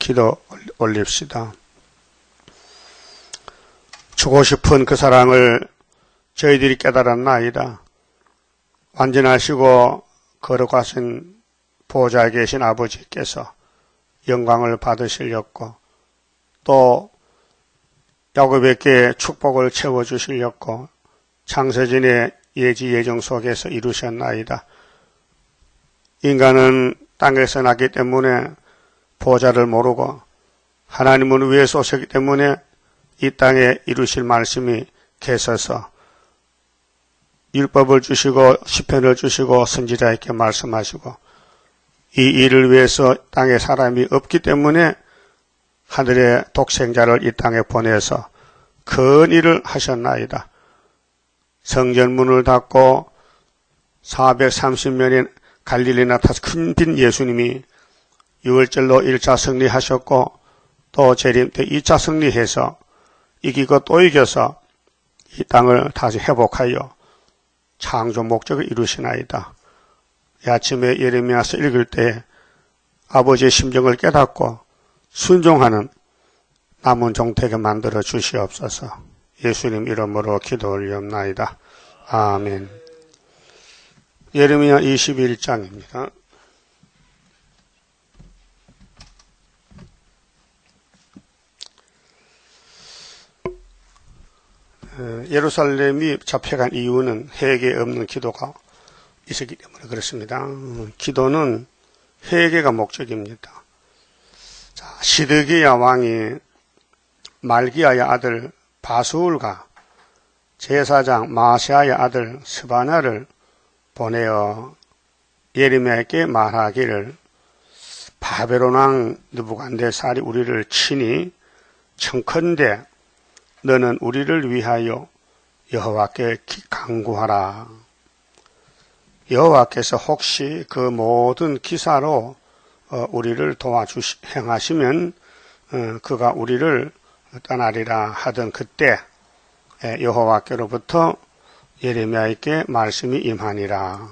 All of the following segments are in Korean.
기도 올립시다. 주고 싶은 그 사랑을 저희들이 깨달았나이다. 완전하시고 거룩하신 보좌에 계신 아버지께서 영광을 받으시려고 또 야곱에게 축복을 채워주시려고 창세전의 예지 예정 속에서 이루셨나이다. 인간은 땅에서 났기 때문에 보좌를 모르고 하나님은 위에 쏘셨기 때문에 이 땅에 이루실 말씀이 계셔서 율법을 주시고 시편을 주시고 선지자에게 말씀하시고 이 일을 위해서 땅에 사람이 없기 때문에 하늘의 독생자를 이 땅에 보내서 큰 일을 하셨나이다. 성전문을 닫고 430년의 갈릴리 나타서 큰 빈 예수님이 6월절로 1차 승리하셨고 또 재림 때 2차 승리해서 이기고 또 이겨서 이 땅을 다시 회복하여 창조 목적을 이루시나이다. 이 아침에 예레미야서 읽을 때 아버지의 심정을 깨닫고 순종하는 남은 종되게 만들어 주시옵소서. 예수님 이름으로 기도 올리옵나이다. 아멘. 예레미야 21장입니다. 예루살렘이 잡혀간 이유는 회개 없는 기도가 있었기 때문에 그렇습니다. 기도는 회개가 목적입니다. 자, 시드기야 왕이 말기야의 아들 바수울과 제사장 마시아의 아들 스바나를 보내어 예레미야에게 말하기를 바벨론 왕 느부갓네살이 우리를 치니 청컨대 너는 우리를 위하여 여호와께 간구하라. 여호와께서 혹시 그 모든 기사로 우리를 행하시면 그가 우리를 떠나리라 하던 그때 여호와께로부터 예레미야에게 말씀이 임하니라.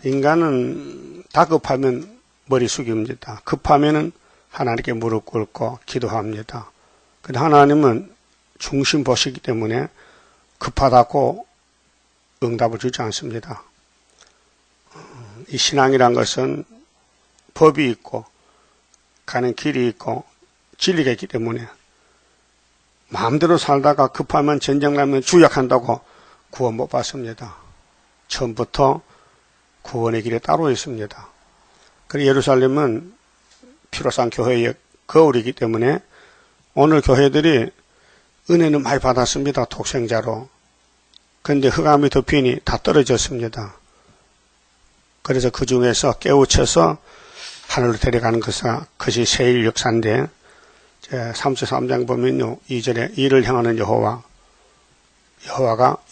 인간은 다급하면 머리 숙입니다. 급하면은 하나님께 무릎 꿇고 기도합니다. 근데 하나님은 중심 보시기 때문에 급하다고 응답을 주지 않습니다. 이 신앙이란 것은 법이 있고 가는 길이 있고 진리가 있기 때문에 마음대로 살다가 급하면 전쟁 나면 주약한다고 구원 못 받습니다. 처음부터 구원의 길이 따로 있습니다. 그리고 예루살렘은 피로상 교회의 거울이기 때문에 오늘 교회들이 은혜는 많이 받았습니다. 독생자로. 그런데 흑암이 덮이니 다 떨어졌습니다. 그래서 그 중에서 깨우쳐서 하늘로 데려가는 것이 세일 역사인데 33장 보면요. 2절에 이를 향하는 여호와가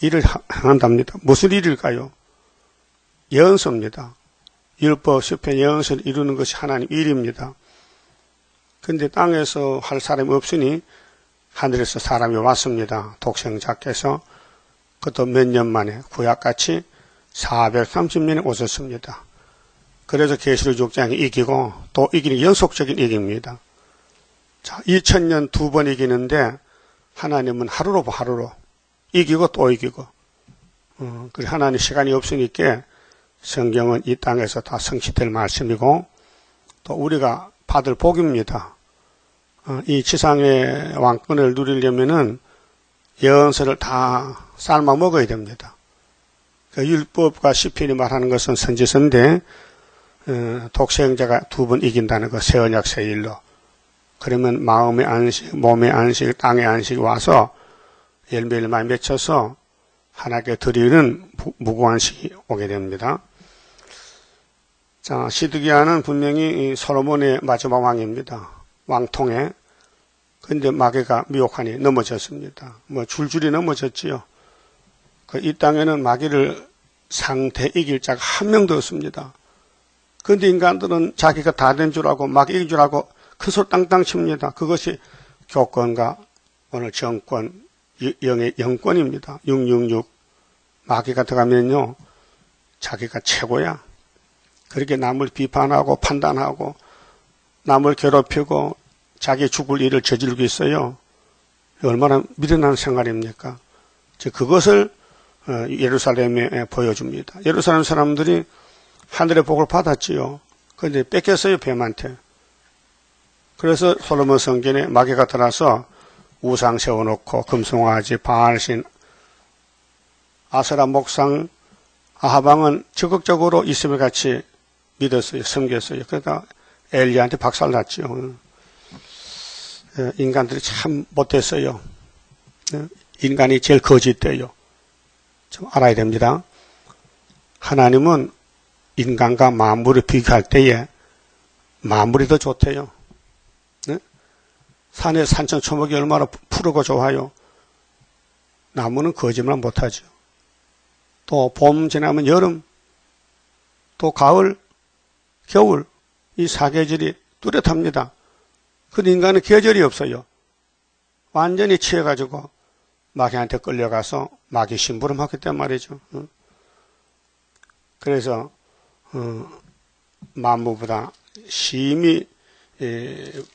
이를 향한답니다. 무슨 일일까요? 예언서입니다. 율법, 시편, 예언서를 이루는 것이 하나님 일입니다. 그런데 땅에서 할 사람이 없으니 하늘에서 사람이 왔습니다. 독생자께서 그것도 몇 년 만에 구약같이 430년에 오셨습니다. 그래서 계시록 6장이 이기고 또 이기는 연속적인 이깁니다. 자, 2000년 두 번 이기는데 하나님은 하루로 이기고 또 이기고 그래서 하나님 시간이 없으니까 성경은 이 땅에서 다 성취될 말씀이고 또 우리가 받을 복입니다. 이 지상의 왕권을 누리려면은 예언서를 다 삶아 먹어야 됩니다. 그 율법과 시편이 말하는 것은 선지서인데 독생자가 두 번 이긴다는 거 새 언약 새 일로. 그러면 마음의 안식, 몸의 안식, 땅의 안식이 와서 열매를 많이 맺혀서 하나님께 드리는 무고한식이 오게 됩니다. 자, 시드기야는 분명히 솔로몬의 마지막 왕입니다. 왕통에. 근데 마귀가 미혹하니 넘어졌습니다. 줄줄이 넘어졌지요. 이 땅에는 마귀를 상대 이길 자가 한 명도 없습니다. 근데 인간들은 자기가 다 된 줄 알고 막 이길 줄 알고 큰 소리 땅땅 칩니다. 그것이 교권과 오늘 정권, 영의 영권입니다. 666. 마귀가 들어가면요, 자기가 최고야. 그렇게 남을 비판하고 판단하고 남을 괴롭히고 자기 죽을 일을 저지르고 있어요. 얼마나 미련한 생활입니까? 그것을 예루살렘에 보여줍니다. 예루살렘 사람들이 하늘의 복을 받았지요. 그런데 뺏겼어요, 뱀한테. 그래서 솔로몬 성전에 마귀가 들어서 우상 세워놓고 금송아지, 바알신, 아세라 목상, 아하방은 적극적으로 이스라엘 같이 믿었어요. 섬겼어요. 그러니까 엘리야한테 박살났죠. 인간들이 참 못됐어요. 인간이 제일 거짓돼요. 좀 알아야 됩니다. 하나님은 인간과 만물을 비교할 때에 만물이 더 좋대요. 산에 산천초목이 얼마나 푸르고 좋아요. 나무는 거짓말 못하죠. 또 봄 지나면 여름, 또 가을, 겨울, 이 사계절이 뚜렷합니다. 그 인간은 계절이 없어요. 완전히 취해가지고 마귀한테 끌려가서 마귀 심부름하기 때문에 말이죠. 그래서 만무보다 심히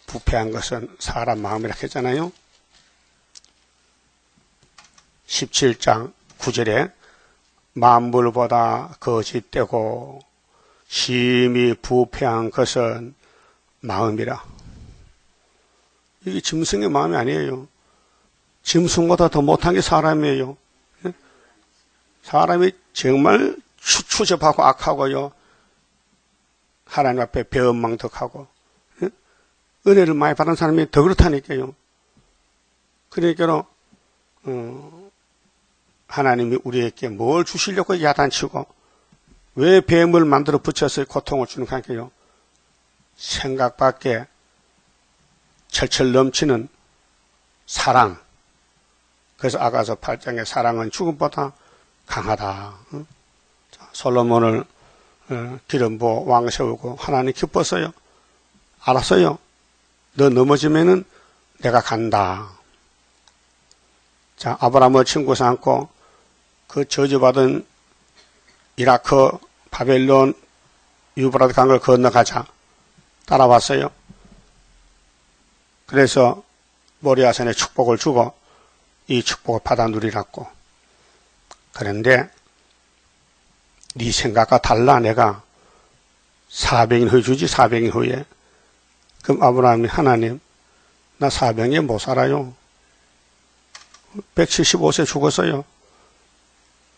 부패한 것은 사람 마음이라고 했잖아요. 17장 9절에 만물보다 거짓되고 심히 부패한 것은 마음이라. 이게 짐승의 마음이 아니에요. 짐승보다 더 못한 게 사람이에요. 사람이 정말 추잡하고 악하고요. 하나님 앞에 배은망덕하고 은혜를 많이 받은 사람이 더 그렇다니까요. 그러니까 하나님이 우리에게 뭘 주시려고 야단치고 왜 뱀을 만들어 붙여서 고통을 주는 거니까요. 생각 밖에 철철 넘치는 사랑. 그래서 아가서 8장에 사랑은 죽음보다 강하다. 솔로몬을 기름 부어 왕 세우고 하나님 기뻤어요. 알았어요. 너 넘어지면은 내가 간다. 자, 아브라함의 친구 삼고 그 저주받은 이라크, 바벨론, 유브라드 강을 건너가자. 따라왔어요. 그래서 모리아산에 축복을 주고 이 축복을 받아 누리라고. 그런데 네 생각과 달라. 내가 400년 후에 주지. 400년 후에. 그럼 아브라함이 하나님 나 400년 못 살아요. 175세 죽었어요.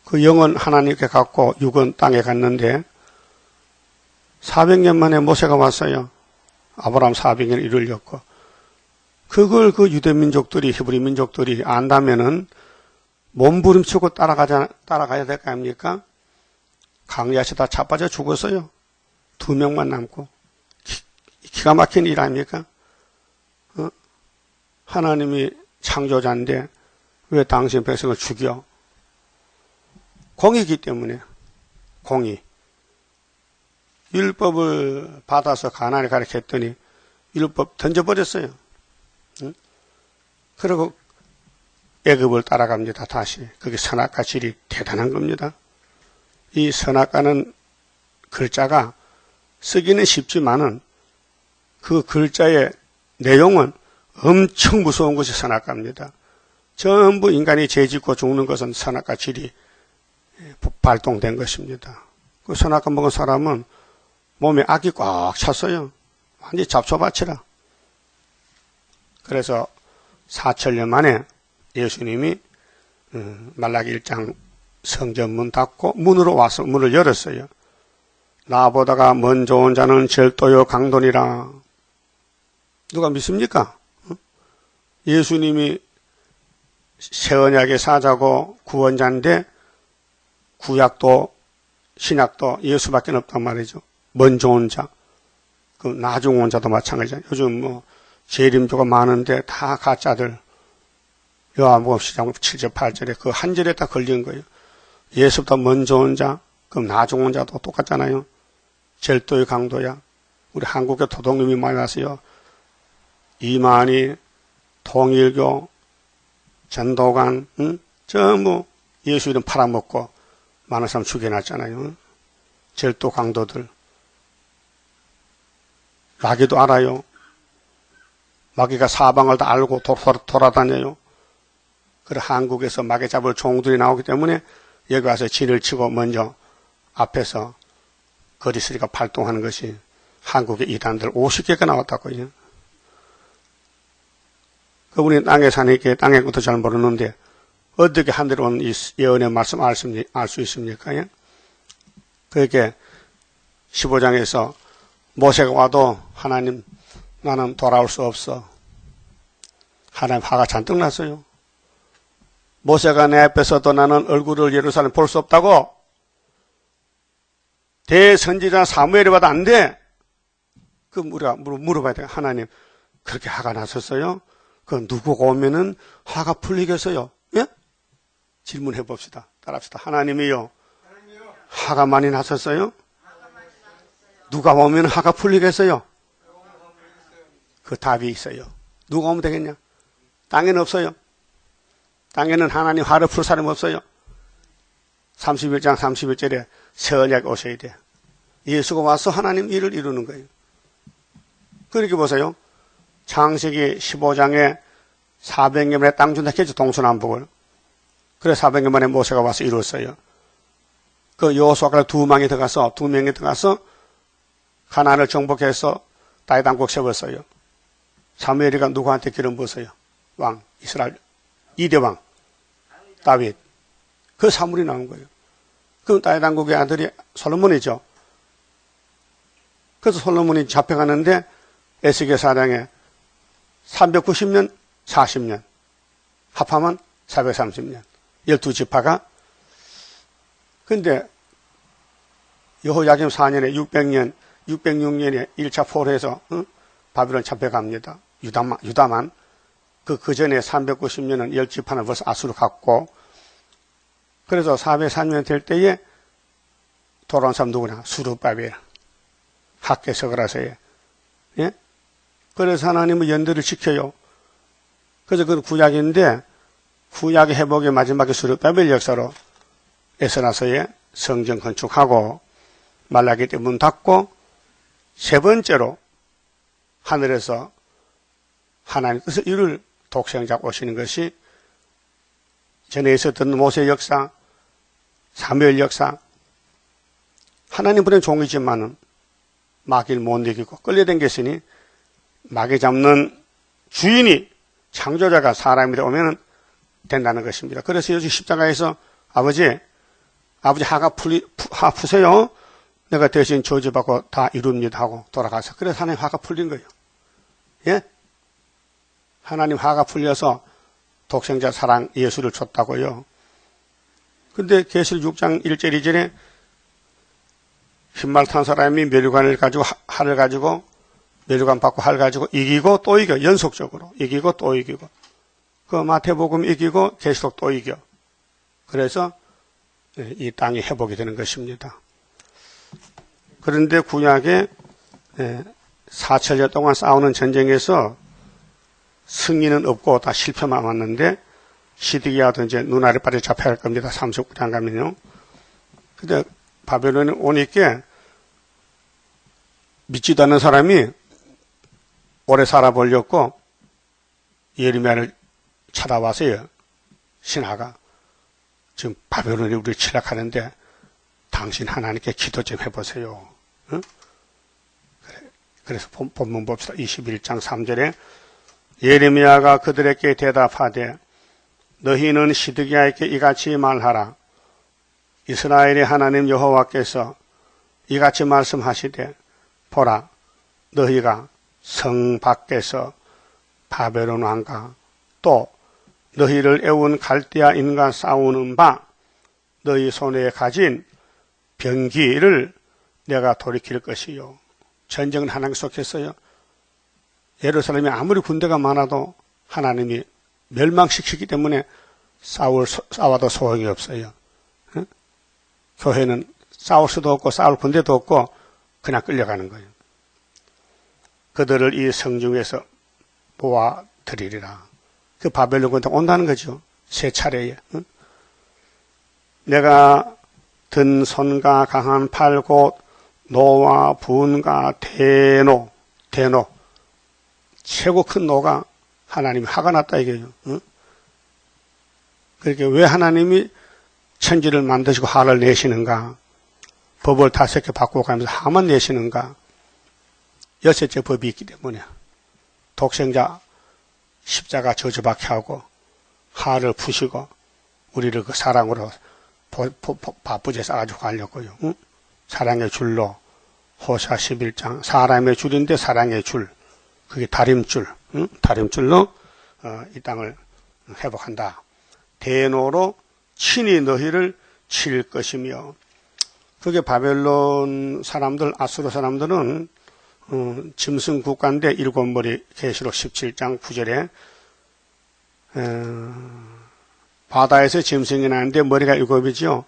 그 영은 하나님께 갖고 육은 땅에 갔는데 400년 만에 모세가 왔어요. 아브라함 400년 이루려고. 그걸 그 유대민족들이 히브리 민족들이 안다면은 몸부림치고 따라가야 될 거 아닙니까? 강야에서 다 자빠져 죽었어요. 2명만 남고. 기가 막힌 일 아닙니까? 하나님이 창조자인데 왜 당신 백성을 죽여? 공이기 때문에. 공의. 율법을 받아서 가나안에 가르쳤더니 율법 던져버렸어요. 그리고 애굽을 따라갑니다. 다시. 그게 선악과 질이 대단한 겁니다. 이 선악과는 글자가 쓰기는 쉽지만은 그 글자의 내용은 엄청 무서운 것이 선악과입니다. 전부 인간이 죄짓고 죽는 것은 선악과 질이 발동된 것입니다. 그 선악과 먹은 사람은 몸에 악이 꽉 찼어요. 완전히 잡초밭이라. 그래서 4천년 만에 예수님이 말라기 1장 성전 문 닫고 문으로 와서 문을 열었어요. 나보다가 먼저 온 자는 절도요 강도니라. 누가 믿습니까? 예수님이 새 언약의 사자고 구원자인데 구약도 신약도 예수밖에 없단 말이죠. 먼저 온 자, 그 나중 온 자도 마찬가지잖아요. 요즘 뭐 재림교가 많은데 다 가짜들. 요한복음 10장 7절 8절에 그 한 절에 다 걸린 거예요. 예수보다 먼저 온 자, 그럼 나중 온 자도 똑같잖아요. 절도의 강도야. 우리 한국에 도둑놈이 많이 왔어요. 이만희, 통일교, 전도관, 전부 예수 이름 팔아먹고 많은 사람 죽여놨잖아요. 절도 강도들. 마귀도 알아요. 마귀가 사방을 다 알고 돌아다녀요. 그래 한국에서 마귀 잡을 종들이 나오기 때문에 여기 와서 진을 치고 먼저 앞에서 거리스리가 발동하는 것이 한국의 이단들 50개가 나왔다고요. 그분이 땅에 사니까 땅의 것도 잘 모르는데 어떻게 하늘에 온 이 예언의 말씀 알 수 있습니까? 예? 그렇게 15장에서 모세가 와도 하나님 나는 돌아올 수 없어. 하나님 화가 잔뜩 났어요. 모세가 내 앞에 서도 나는 얼굴을 예루살렘 볼 수 없다고? 대선지자 사무엘이 봐도 안 돼? 그 우리가 물어봐야 돼요. 하나님 그렇게 화가 났었어요? 그 누구가 오면은 화가 풀리겠어요? 예? 질문해 봅시다. 따라합시다. 하나님이요. 화가 많이 났었어요? 누가 오면 화가 풀리겠어요? 그 답이 있어요. 누가 오면 되겠냐? 땅에는 없어요. 땅에는 하나님 화를 풀 사람이 없어요. 31장 31절에 새 언약이 오셔야 돼. 예수가 와서 하나님 일을 이루는 거예요. 그렇게 보세요. 창세기 15장에 400년 만에 땅 준다 했죠. 동서남북을. 그래 400년 만에 모세가 와서 이뤘어요. 그 여호수아가 두 명이 들어가서 가나안을 정복해서 다윗 왕국 세웠어요. 사무엘이가 누구한테 기름 부었어요? 왕, 이스라엘 2대 왕 다윗. 그 사물이 나온 거예요. 그럼 다윗 왕국의 아들이 솔로몬이죠. 그래서 솔로몬이 잡혀가는데 에스겔 4장에 390년, 40년 합하면 430년 12지파가. 근데 여호야김 4년에 606년에 1차 포로에서 바빌론 잡혀갑니다. 유다만. 그 전에 390년은 10지파는 벌써 아수르 갔고, 그래서 403년 될 때에 돌아온 사람 누구냐? 수르바벨. 학개석을하세요. 예? 그래서 하나님은 연대를 지켜요. 그래서 그건 구약인데, 구약의 회복의 마지막에 수르바벨 역사로 에스라서에 성전 건축하고, 말라기 때 문 닫고, 세 번째로 하늘에서 하나님 뜻을 이룰 독생자 오시는 것이 전에 있었던 모세 역사, 사무엘 역사. 하나님 보낸 종이지만은 마귀를 못 이기고 끌려당겼으니 마귀 잡는 주인이 창조자가 사람이 되오면 된다는 것입니다. 그래서 요즘 십자가에서 아버지 화 푸세요. 내가 대신 저주받고 다 이룹니다 하고 돌아가서. 그래서 하나님 화가 풀린 거예요. 예? 하나님 화가 풀려서 독생자 사랑 예수를 줬다고요. 근데 계시록 6장 1절 2절에 흰말 탄 사람이 멸류관을 가지고 활을 가지고 멸류관 받고 활 가지고 이기고 또 이겨. 연속적으로 이기고 또 이기고. 그 마태복음 이기고 계시록 또 이겨. 그래서 이 땅이 회복이 되는 것입니다. 그런데 구약에 4천년 동안 싸우는 전쟁에서 승리는 없고 다 실패만 왔는데 시드기야도 이제 눈 아래바리 잡혀야 할 겁니다. 39장 가면요. 근데 바벨론에 오니까 믿지도 않는 사람이 오래 살아보려고 예레미야를 찾아와서요. 신하가 지금 바벨론이 우리를 침략하는데 당신 하나님께 기도 좀 해보세요. 응? 그래서 본문 봅시다. 21장 3절에 예레미야가 그들에게 대답하되 너희는 시드기야에게 이같이 말하라. 이스라엘의 하나님 여호와께서 이같이 말씀하시되 보라 너희가 성 밖에서 바벨론 왕과 또 너희를 애운 갈대아인과 싸우는 바 너희 손에 가진 병기를 내가 돌이킬 것이요. 전쟁은 하나님 속했어요. 예루살렘에 아무리 군대가 많아도 하나님이 멸망시키기 때문에 싸워도 소용이 없어요. 응? 교회는 싸울 수도 없고 싸울 군대도 없고 그냥 끌려가는 거예요. 그들을 이 성중에서 모아드리리라. 그 바벨론 군대가 온다는 거죠. 세 차례에. 응? 내가 든 손과 강한 팔 곧 노와 분과 대노. 대노, 최고 큰 노가 하나님이 화가 났다 이거예요. 어? 그렇게 왜 하나님이 천지를 만드시고 화를 내시는가? 법을 5개 바꾸고 가면서 화만 내시는가? 6째 법이 있기 때문에 독생자 십자가 저주받게 하고 화를 푸시고 우리를 그 사랑으로 바쁘게 쌓아주고 가려고요. 응? 사랑의 줄로 호사 11장 사람의 줄인데 사랑의 줄 그게 다림줄, 응? 다림줄로 이 땅을 회복한다. 대노로 친히 너희를 칠 것이며 그게 바벨론 사람들 아수르 사람들은 짐승 국가인데 7머리 계시록 17장 9절에 바다에서 짐승이 나는데 머리가 7이죠.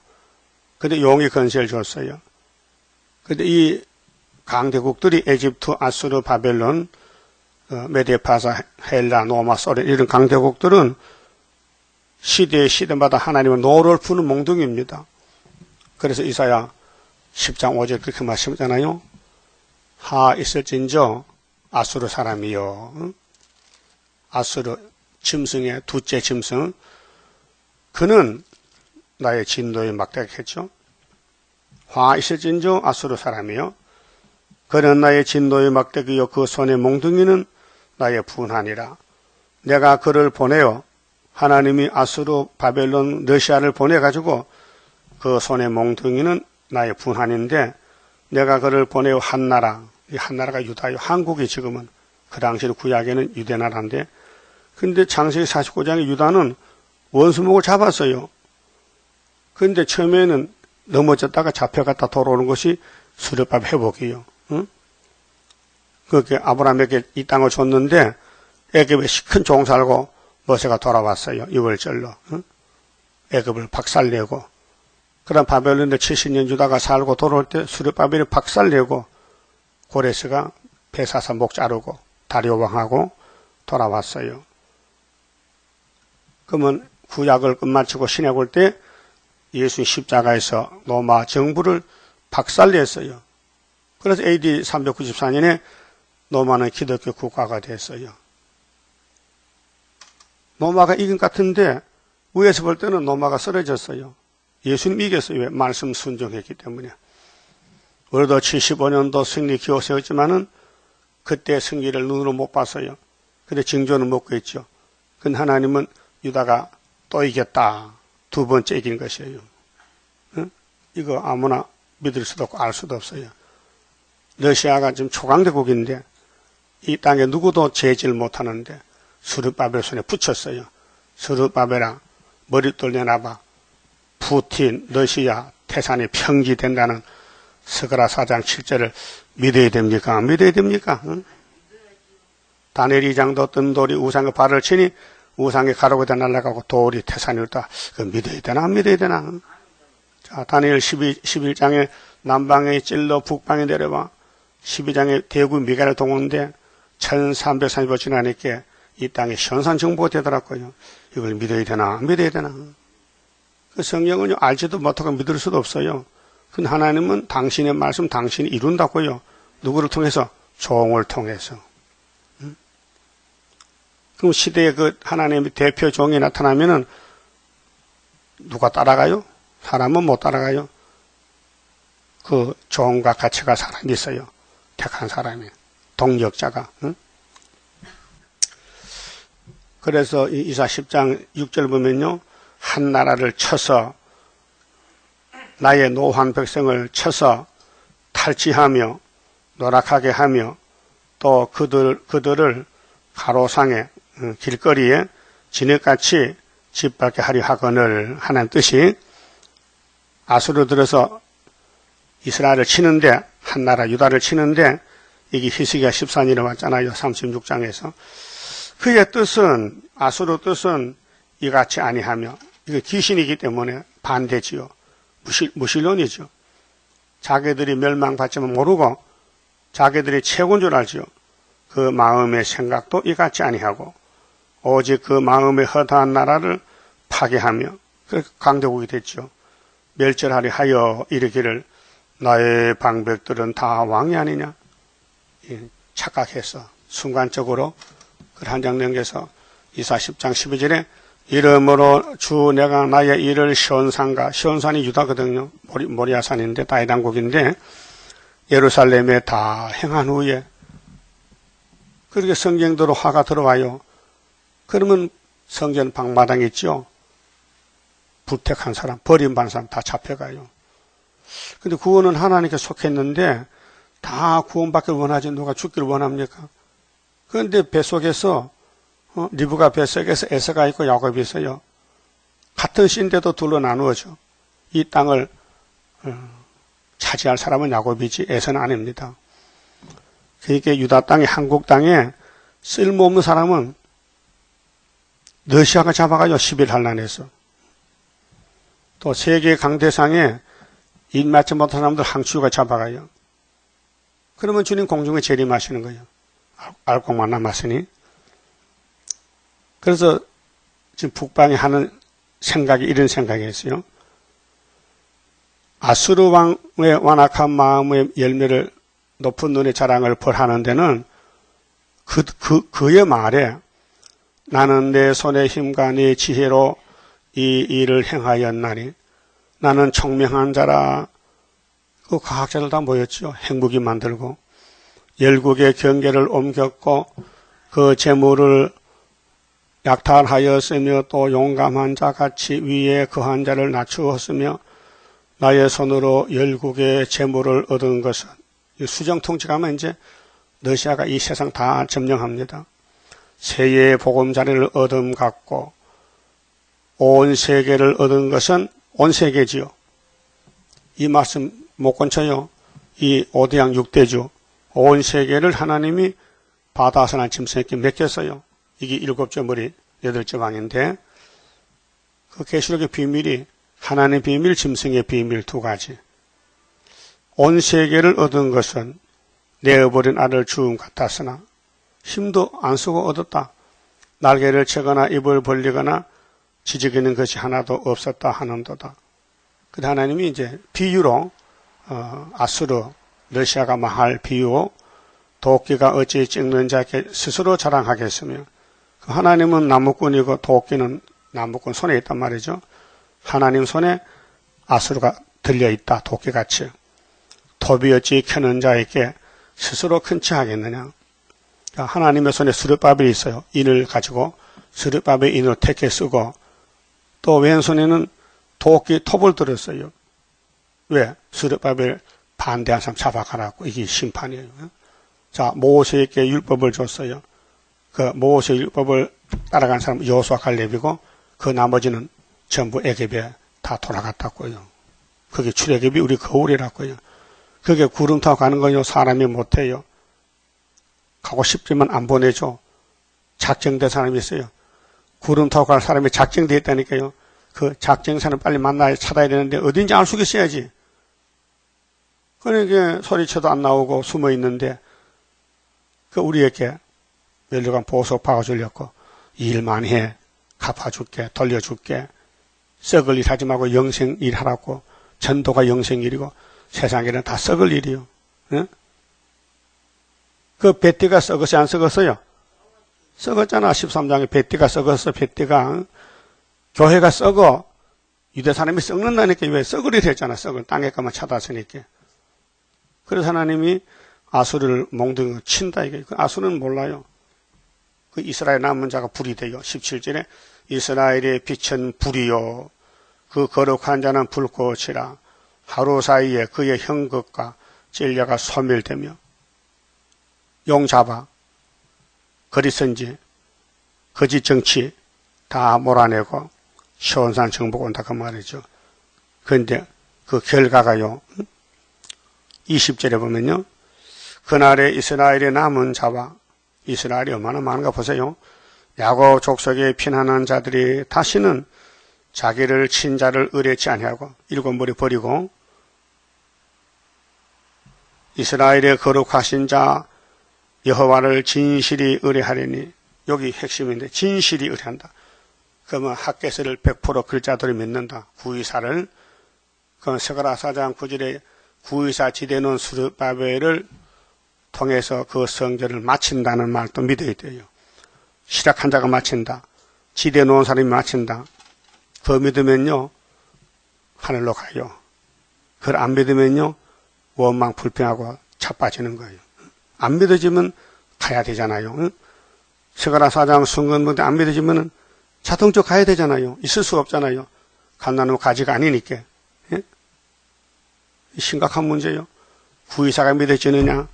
근데 용이 건세를 줬어요. 근데 이 강대국들이 에집트, 아수르, 바벨론, 메데파사, 헬라, 노마, 소련 이런 강대국들은 시대마다 하나님은 노를 푸는 몽둥이입니다. 그래서 이사야 10장 5절 그렇게 말씀하잖아요. 하 있을진저 아수르 사람이요. 아수르 짐승의 둘째 짐승 그는 나의 진노의 막대기겠죠. 화 있을진저 아수르 사람이요. 그는 나의 진노의 막대기요. 그 손의 몽둥이는 나의 분하니라. 내가 그를 보내어 하나님이 아수르, 바벨론, 러시아를 보내가지고 그 손의 몽둥이는 나의 분한인데 내가 그를 보내어 한 나라, 이 한 나라가 유다요. 한국이 지금은 그 당시 구약에는 유대나라인데 근데 창세기 49장에 유다는 원수목을 잡았어요. 근데 처음에는 넘어졌다가 잡혀갔다 돌아오는 것이 수렵밥 회복이요. 응? 그렇게 아브라함에게 이 땅을 줬는데 애굽에 큰 종 살고 모세가 돌아왔어요. 6월절로. 응? 애굽을 박살내고 그다음 바벨론에 70년 유다가 살고 돌아올 때 수르바벨이 박살내고 고레스가 배사사 목 자르고 다리오 왕하고 돌아왔어요. 그러면 구약을 끝마치고 신약 올 때 예수 십자가에서 로마 정부를 박살냈어요. 그래서 AD 394년에 로마는 기독교 국가가 됐어요. 로마가 이긴 것 같은데 위에서 볼 때는 로마가 쓰러졌어요. 예수님 이겼어요. 왜? 말씀 순종했기 때문에. 우리도 75년도 승리 기호 세웠지만은 그때 승리를 눈으로 못 봤어요. 근데 징조는 먹고 있죠. 근데 하나님은 유다가 또 이겼다. 2번째 이긴 것이에요. 응? 이거 아무나 믿을 수도 없고 알 수도 없어요. 러시아가 지금 초강대국인데 이 땅에 누구도 제질 못하는데 스룹바벨 손에 붙였어요. 스룹바벨아 머릿돌 내놔봐. 푸틴, 러시아, 태산이 평지된다는 스가랴 4장 7절을 믿어야 됩니까? 안 믿어야 됩니까? 응? 다니엘 2장도 어떤 돌이 우상의 발을 치니 우상의 가로가 날아가고 돌이 태산이 있다. 그 믿어야 되나 안 믿어야 되나? 응? 자, 다니엘 11장에 남방에 찔러 북방에 내려와 12장에 대구 미가를 동원데 1335 지나니까 이 땅에 현산 정보가 되더라고요. 이걸 믿어야 되나 안 믿어야 되나? 그 성경은 알지도 못하고 믿을 수도 없어요. 근데 하나님은 당신의 말씀 당신이 이룬다고요. 누구를 통해서? 종을 통해서. 그럼 시대에 그 하나님의 대표 종이 나타나면은 누가 따라가요? 사람은 못 따라가요. 그 종과 같이 갈 사람이 있어요. 택한 사람이. 동력자가. 응? 그래서 이사 10장 6절 보면요. 한 나라를 쳐서 나의 노한 백성을 쳐서 탈취하며 노락하게 하며 또 그들을 가로상에 길거리에 진흙같이 짓밟게 하려 하거늘 하는 뜻이 아수르 들어서 이스라엘을 치는데 한 나라 유다를 치는데 이게 히스기야 14년에 왔잖아요. 36장에서 그의 뜻은 아수르 뜻은 이같이 아니하며 이거 귀신이기 때문에 반대지요. 무신론이죠. 자기들이 멸망받지만 모르고 자기들이 최고인 줄 알지요. 그 마음의 생각도 이같이 아니하고 오직 그 마음의 허다한 나라를 파괴하며 그렇게 강대국이 됐죠. 멸절하려 하여 이르기를 나의 방백들은 다 왕이 아니냐. 착각해서 순간적으로 그 한 장 넘겨서 이사 10장 12절에 이러므로 주 내가 나의 일을 시온산과 시온산이 유다거든요. 모리아산인데 다이당국인데 예루살렘에 다 행한 후에 그렇게 성경대로 화가 들어와요. 그러면 성전 방마당 있죠. 불택한 사람, 버림받은 사람 다 잡혀가요. 근데 구원은 하나님께 속했는데 다 구원받기를 원하지 누가 죽기를 원합니까? 그런데 뱃속에서 리브가 뱃속에서 에서가 있고 야곱이 있어요. 같은 씨인데도 둘로 나누어져. 이 땅을 차지할 사람은 야곱이지 에서는 아닙니다. 그러니까 유다 땅에 한국 땅에 쓸모없는 사람은 러시아가 잡아가요. 11한란에서. 또 세계 강대상에 입맞지 못한 사람들 항치유가 잡아가요. 그러면 주님 공중에 재림하시는 거예요. 알곡만 남았으니. 그래서 지금 북방이 하는 생각이 이런 생각이었어요. 아수르 왕의 완악한 마음의 열매를 높은 눈의 자랑을 벌하는 데는 그의 말에 나는 내 손의 힘과 내 지혜로 이 일을 행하였나니 나는 청명한 자라. 그 과학자들 다 모였죠. 핵무기 만들고 열국의 경계를 옮겼고 그 재물을 약탈하였으며 또 용감한 자같이 위에 거한 자를 낮추었으며 나의 손으로 열국의 재물을 얻은 것은 수정 통치가면 이제 러시아가 이 세상 다 점령합니다. 세계의 보금자리를 얻음 같고 온 세계를 얻은 것은 온 세계지요. 이 말씀 못 건쳐요. 이 5대양 6대주 온 세계를 하나님이 바다선한 짐승에게 맡겼어요. 이게 7째 머리 8째 왕인데 그 계시록의 비밀이 하나님의 비밀, 짐승의 비밀 두 가지. 온 세계를 얻은 것은 내어버린 알을 주음 같았으나 힘도 안 쓰고 얻었다. 날개를 채거나 입을 벌리거나 지지기는 것이 하나도 없었다 하는도다. 근데 하나님이 이제 비유로 아수르, 러시아가 망할 비유, 도끼가 어찌 찍는 자에게 스스로 자랑하겠으며 하나님은 나무꾼이고 도끼는 나무꾼 손에 있단 말이죠. 하나님 손에 아수르가 들려있다. 도끼같이. 톱이 어찌 켜는 자에게 스스로 큰 체 하겠느냐. 하나님의 손에 스룹바벨이 있어요. 인을 가지고 스룹바벨 인을 택해 쓰고 또 왼손에는 도끼 톱을 들었어요. 왜? 스룹바벨 반대한 사람 잡아가라고. 이게 심판이에요. 자, 모세에게 율법을 줬어요. 그 모세 율법을 따라간 사람 여호수아 갈렙이고 그 나머지는 전부 애굽에 다 돌아갔다고요. 그게 출애굽이 우리 거울이라고요. 그게 구름 타고 가는 거요. 사람이 못해요. 가고 싶지만 안 보내줘. 작정된 사람이 있어요. 구름 타고 갈 사람이 작정되어 있다니까요. 그 작정 사람 빨리 만나야 찾아야 되는데 어딘지 알 수가 있어야지. 그러니까 소리쳐도 안 나오고 숨어 있는데 그 우리에게 멸류관 보석 박아주려고 일만 해. 갚아줄게. 돌려줄게. 썩을 일 하지 말고 영생 일 하라고. 전도가 영생 일이고 세상에는 다 썩을 일이요. 응? 그 뱃띠가 썩었어요? 안 썩었어요? 썩었잖아. 13장에 뱃띠가 썩었어. 뱃띠가. 교회가 썩어. 유대 사람이 썩는다니까. 왜 썩을 일 했잖아. 썩을 땅에 가만 찾았으니까. 그래서 하나님이 아수르를 몽둥이로 친다. 이게. 아수르는 몰라요. 그 이스라엘 남은 자가 불이 돼요. 17절에 이스라엘의 빛은 불이요. 그 거룩한 자는 불꽃이라. 하루 사이에 그의 형극과 진리가 소멸되며 용 잡아 거리선지 거짓 정치 다 몰아내고 시온산 정복 온다 그 말이죠. 그런데 그 결과가요. 20절에 보면요. 그날에 이스라엘의 남은 자와 이스라엘이 얼마나 많은가 보세요. 야곱 족속에 피난한 자들이 다시는 자기를 친자를 의뢰치 아니하고 일곱 머리 버리고 이스라엘의 거룩하신 자 여호와를 진실이 의뢰하리니 여기 핵심인데 진실이 의뢰한다. 그러면 학개서를 100% 글자들이 믿는다. 구의사를 그 스가랴 4장 9절에 구의사 지대는 스룹바벨을 통해서 그 성전을 마친다는 말도 믿어야 돼요. 시작한 자가 마친다. 지대 놓은 사람이 마친다. 그거 믿으면요, 하늘로 가요. 그걸 안 믿으면요, 원망 불평하고 자빠지는 거예요. 안 믿어지면 가야 되잖아요. 스가랴 4장 순건문에 안 믿어지면 자동적으로 가야 되잖아요. 있을 수가 없잖아요. 감나무 가지가 아니니까. 예? 심각한 문제예요. 구의사가 믿어지느냐?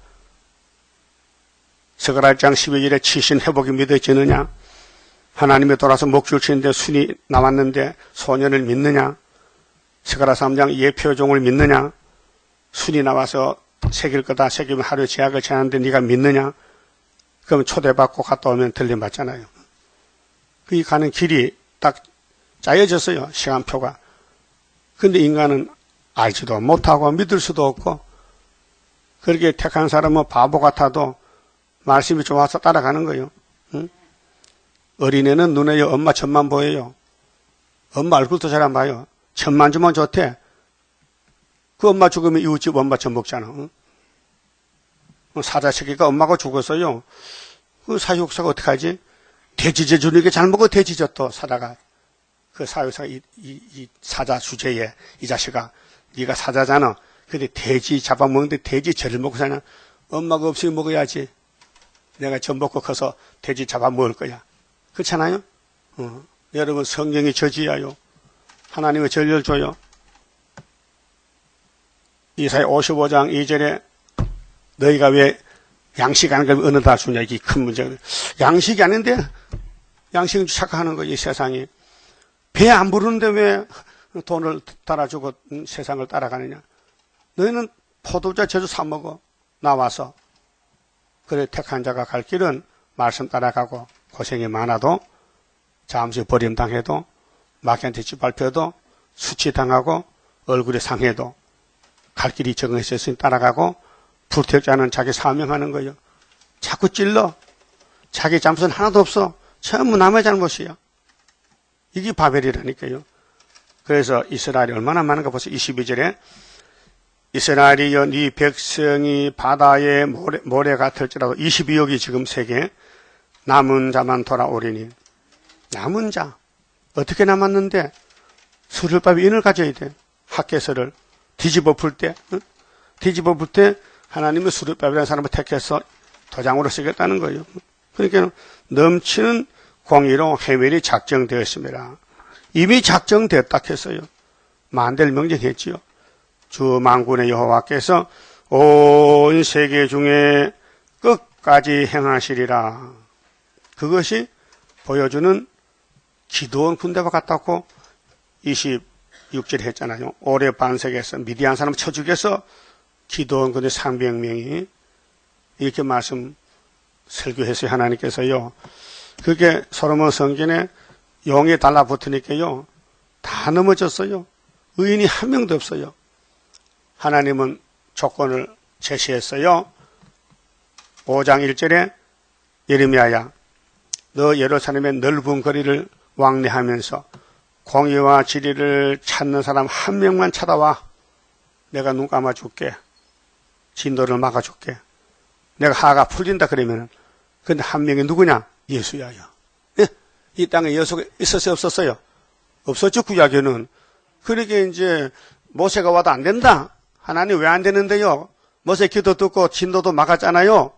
스가랴 1장 12절에 치신 회복이 믿어지느냐? 하나님의 돌아서 목줄 치는데 순이 나왔는데 소년을 믿느냐? 스가랴 3장 예표종을 믿느냐? 순이 나와서 새길 거다. 새기면 하루에 제약을 제하는데 네가 믿느냐? 그럼 초대받고 갔다 오면 들림받잖아요. 그 가는 길이 딱 짜여졌어요. 시간표가. 근데 인간은 알지도 못하고 믿을 수도 없고, 그렇게 택한 사람은 바보 같아도 말씀이 좋아서 따라가는 거예요. 응? 어린애는 눈에 엄마 천만 보여요. 엄마 얼굴도 잘 안 봐요. 천만 주면 좋대. 그 엄마 죽으면 이웃집 엄마 천 먹잖아. 응? 사자새끼가 엄마가 죽었어요. 그 사육사가 어떡하지? 돼지젓 주니까 잘 먹어, 돼지젓 또 사다가. 그 사육사가 이 사자 주제에, 이 자식아, 네가 사자잖아. 근데 돼지 잡아먹는데 돼지젓을 먹고 사냐? 엄마가 없으면 먹어야지. 내가 젖 먹고 커서 돼지 잡아먹을 거야. 그렇잖아요? 여러분, 성경이 저지하요. 하나님의 전례를 줘요. 이사야 55장 2절에 너희가 왜 양식 안 그러면 어느 다 주냐, 이게 큰 문제거든. 양식이 아닌데 양식은 착각하는 거지, 세상이. 배 안 부르는데 왜 돈을 달아주고 세상을 따라가느냐. 너희는 포도주와 제주 사 먹어, 나와서. 그래, 택한 자가 갈 길은 말씀 따라가고 고생이 많아도, 잠시 버림당해도, 마귀한테 짓밟혀도, 수치당하고 얼굴이 상해도 갈 길이 정해졌으니 따라가고, 불택자는 자기 사명하는 거예요. 자꾸 찔러. 자기 잘못은 하나도 없어. 전부 남의 잘못이야. 이게 바벨이라니까요. 그래서 이스라엘이 얼마나 많은가 보세요. 22절에 이스라엘이여 네 백성이 바다의 모래 같을지라도 22억이 지금 세계 남은 자만 돌아오리니. 남은 자. 어떻게 남았는데? 수를밥이 인을 가져야 돼. 학개서를 뒤집어 풀 때. 응? 뒤집어 풀 때 하나님은 수르밥이라는 사람을 택해서 도장으로 쓰겠다는 거예요. 그러니까 넘치는 공의로 해멸이 작정되었습니다. 이미 작정됐다 했어요. 만대를 명령했지요. 주 만군의 여호와께서 온 세계 중에 끝까지 행하시리라. 그것이 보여주는 기도원 군대와 같았고 26절 했잖아요. 올해 반석에서 미디안 사람 쳐 죽여서 기도원 군대 300명이 이렇게 말씀 설교했어요. 하나님께서요. 그게 솔로몬 성전에 용이 달라붙으니까요. 다 넘어졌어요. 의인이 한 명도 없어요. 하나님은 조건을 제시했어요. 5장 1절에 예레미야야, 너 예루살렘의 넓은 거리를 왕래하면서 공의와 진리를 찾는 사람 한 명만 찾아와. 내가 눈 감아줄게. 진도를 막아줄게. 내가 하가 풀린다 그러면은. 근데 한 명이 누구냐? 예수야요. 예? 이 땅에 예수가 있었어요, 없었어요? 없었죠, 구약에는. 그러니까 이제 모세가 와도 안 된다. 하나님 왜 안 되는데요? 모세 기도 듣고 진도도 막았잖아요.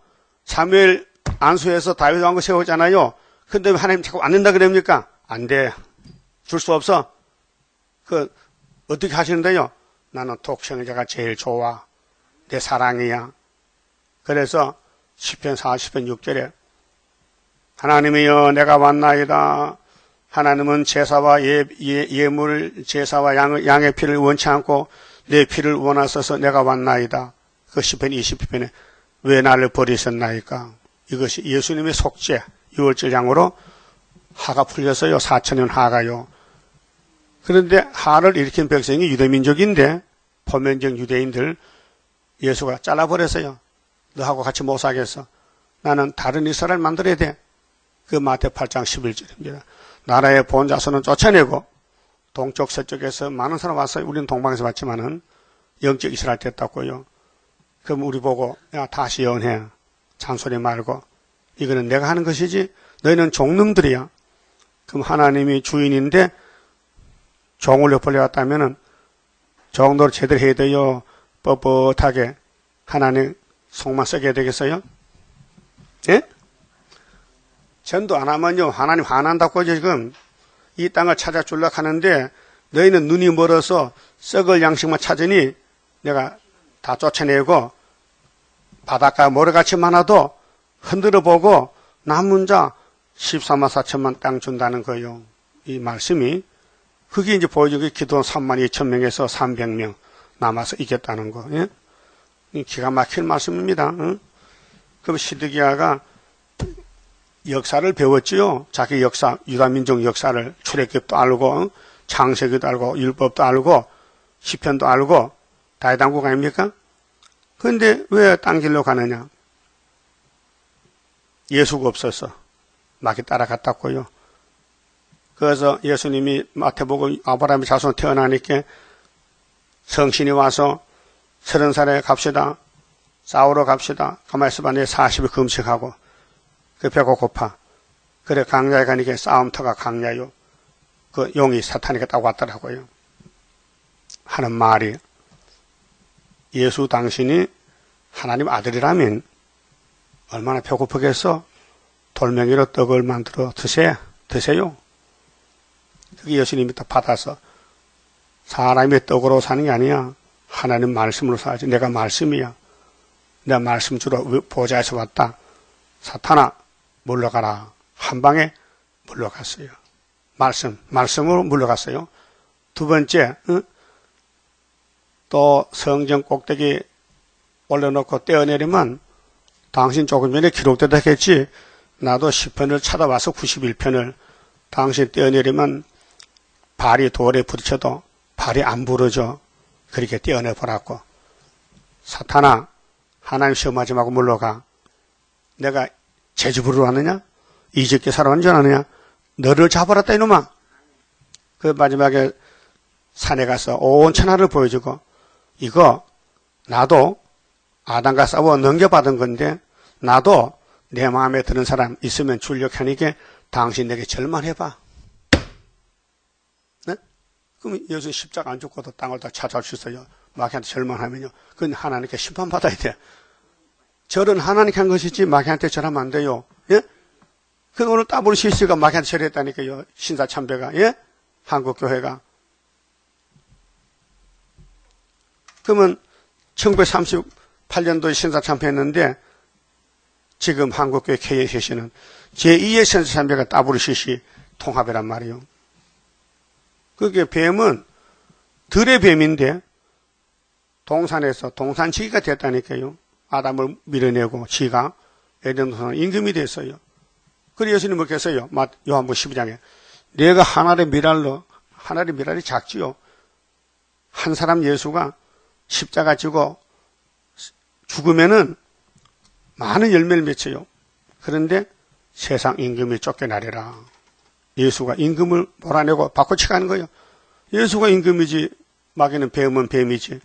사무엘 안수해서 다윗 왕국 세웠잖아요. 근데 왜 하나님 자꾸 안 된다 그럽니까? 안 돼. 줄 수 없어. 어떻게 하시는데요? 나는 독생자가 제일 좋아. 내 사랑이야. 그래서 시편 40편 6절에 하나님이여 내가 왔나이다. 하나님은 제사와 예물 제사와 양의 피를 원치 않고 내 피를 원하셔서 내가 왔나이다. 그 시편 20편에 왜 나를 버리셨나이까. 이것이 예수님의 속죄 유월절 양으로 하가 풀렸어요. 4천년 하가요. 그런데 하를 일으킨 백성이 유대민족인데 포면적 유대인들 예수가 잘라버렸어요. 너하고 같이 못 살겠어. 나는 다른 이스라엘 만들어야 돼. 그 마태 8장 11절입니다. 나라의 본 자손은 쫓아내고 동쪽 서쪽에서 많은 사람 왔어요. 우리는 동방에서 왔지만은 영적 이스라엘 됐다고요. 그럼 우리 보고 야 다시 예언해. 잔소리 말고. 이거는 내가 하는 것이지 너희는 종놈들이야. 그럼 하나님이 주인인데 종을 옆으로 왔다면은 정도로 제대로 해야 돼요. 뻣뻣하게 하나님 속만 썩여야 되겠어요? 예? 전도 안 하면요 하나님 화난다고 지금 이 땅을 찾아주려고 하는데 너희는 눈이 멀어서 썩을 양식만 찾으니 내가 다 쫓아내고 바닷가 모래같이 많아도 흔들어 보고 남은 자 14만 4천만 땅 준다는 거예요. 이 말씀이 그게 이제 보여주기 기도원 3만 2천 명에서 300명 남아서 이겼다는 거. 예? 기가 막힐 말씀입니다. 응? 그럼 시드기야가 역사를 배웠지요. 자기 역사, 유다민족 역사를 출애굽도 알고, 응? 창세기도 알고, 율법도 알고, 시편도 알고, 다이당국 아닙니까? 그런데 왜 딴 길로 가느냐? 예수가 없어서 막이 따라갔다고요. 그래서 예수님이 마태복음 아브라함의 자손 태어나니까 성신이 와서 30살에 갑시다. 싸우러 갑시다. 가만히 있어봐. 내 40일 금식하고. 그 배가 고파. 그래 강야에 가니까 싸움터가 강야요. 그 용이 사탄이가 딱 왔더라고요. 하는 말이 예수 당신이 하나님 아들이라면 얼마나 배고프겠어? 돌멩이로 떡을 만들어 드세요. 그게 예수님이 딱 받아서 사람의 떡으로 사는 게 아니야. 하나님 말씀으로 살지. 내가 말씀이야. 내가 말씀 주러 보좌에서 왔다. 사탄아 물러가라. 한 방에 물러갔어요. 말씀으로 물러갔어요. 두 번째, 또 성경 꼭대기 올려놓고 떼어내리면 당신 조금 전에 기록되다 했지. 나도 10편을 찾아와서 91편을 당신 떼어내리면 발이 돌에 부딪혀도 발이 안 부러져. 그렇게 떼어내보라고. 사탄아, 하나님 시험하지 말고 물러가. 내가 제주부로 왔느냐? 이집게 살아온 줄 아느냐? 너를 잡아랐다 이놈아. 그 마지막에 산에 가서 온 천하를 보여주고 이거 나도 아담과 싸워 넘겨받은 건데 나도 내 마음에 드는 사람 있으면 주려고 하니까 당신 내게 절만해봐. 네? 그럼 예수 십자가 안 죽고도 땅을 다 찾아올 수 있어요. 마귀한테 절만하면요. 그건 하나님께 심판받아야 돼. 절은 하나님께 한 것이지 마귀한테 절하면 안 돼요. 예? 그 오늘 따블 시스가 마귀한테 절했다니까요. 신사참배가. 예? 한국교회가. 그러면 1938년도에 신사참배했는데 지금 한국교회 개혁 회시는 제2의 신사참배가 따블시시 통합이란 말이에요. 그게 뱀은 들의 뱀인데 동산에서 동산지기가 됐다니까요. 아담을 밀어내고 지가 에덴 동산 임금이 됐어요. 그래서 예수님은 그렇게 했어요. 요한복음 12장에 내가 하늘의 미랄이 작지요. 한 사람 예수가 십자가 지고 죽으면은 많은 열매를 맺혀요. 그런데 세상 임금이 쫓겨나리라. 예수가 임금을 몰아내고 바꿔치 가는 거예요. 예수가 임금이지 마귀는 뱀은 뱀이지.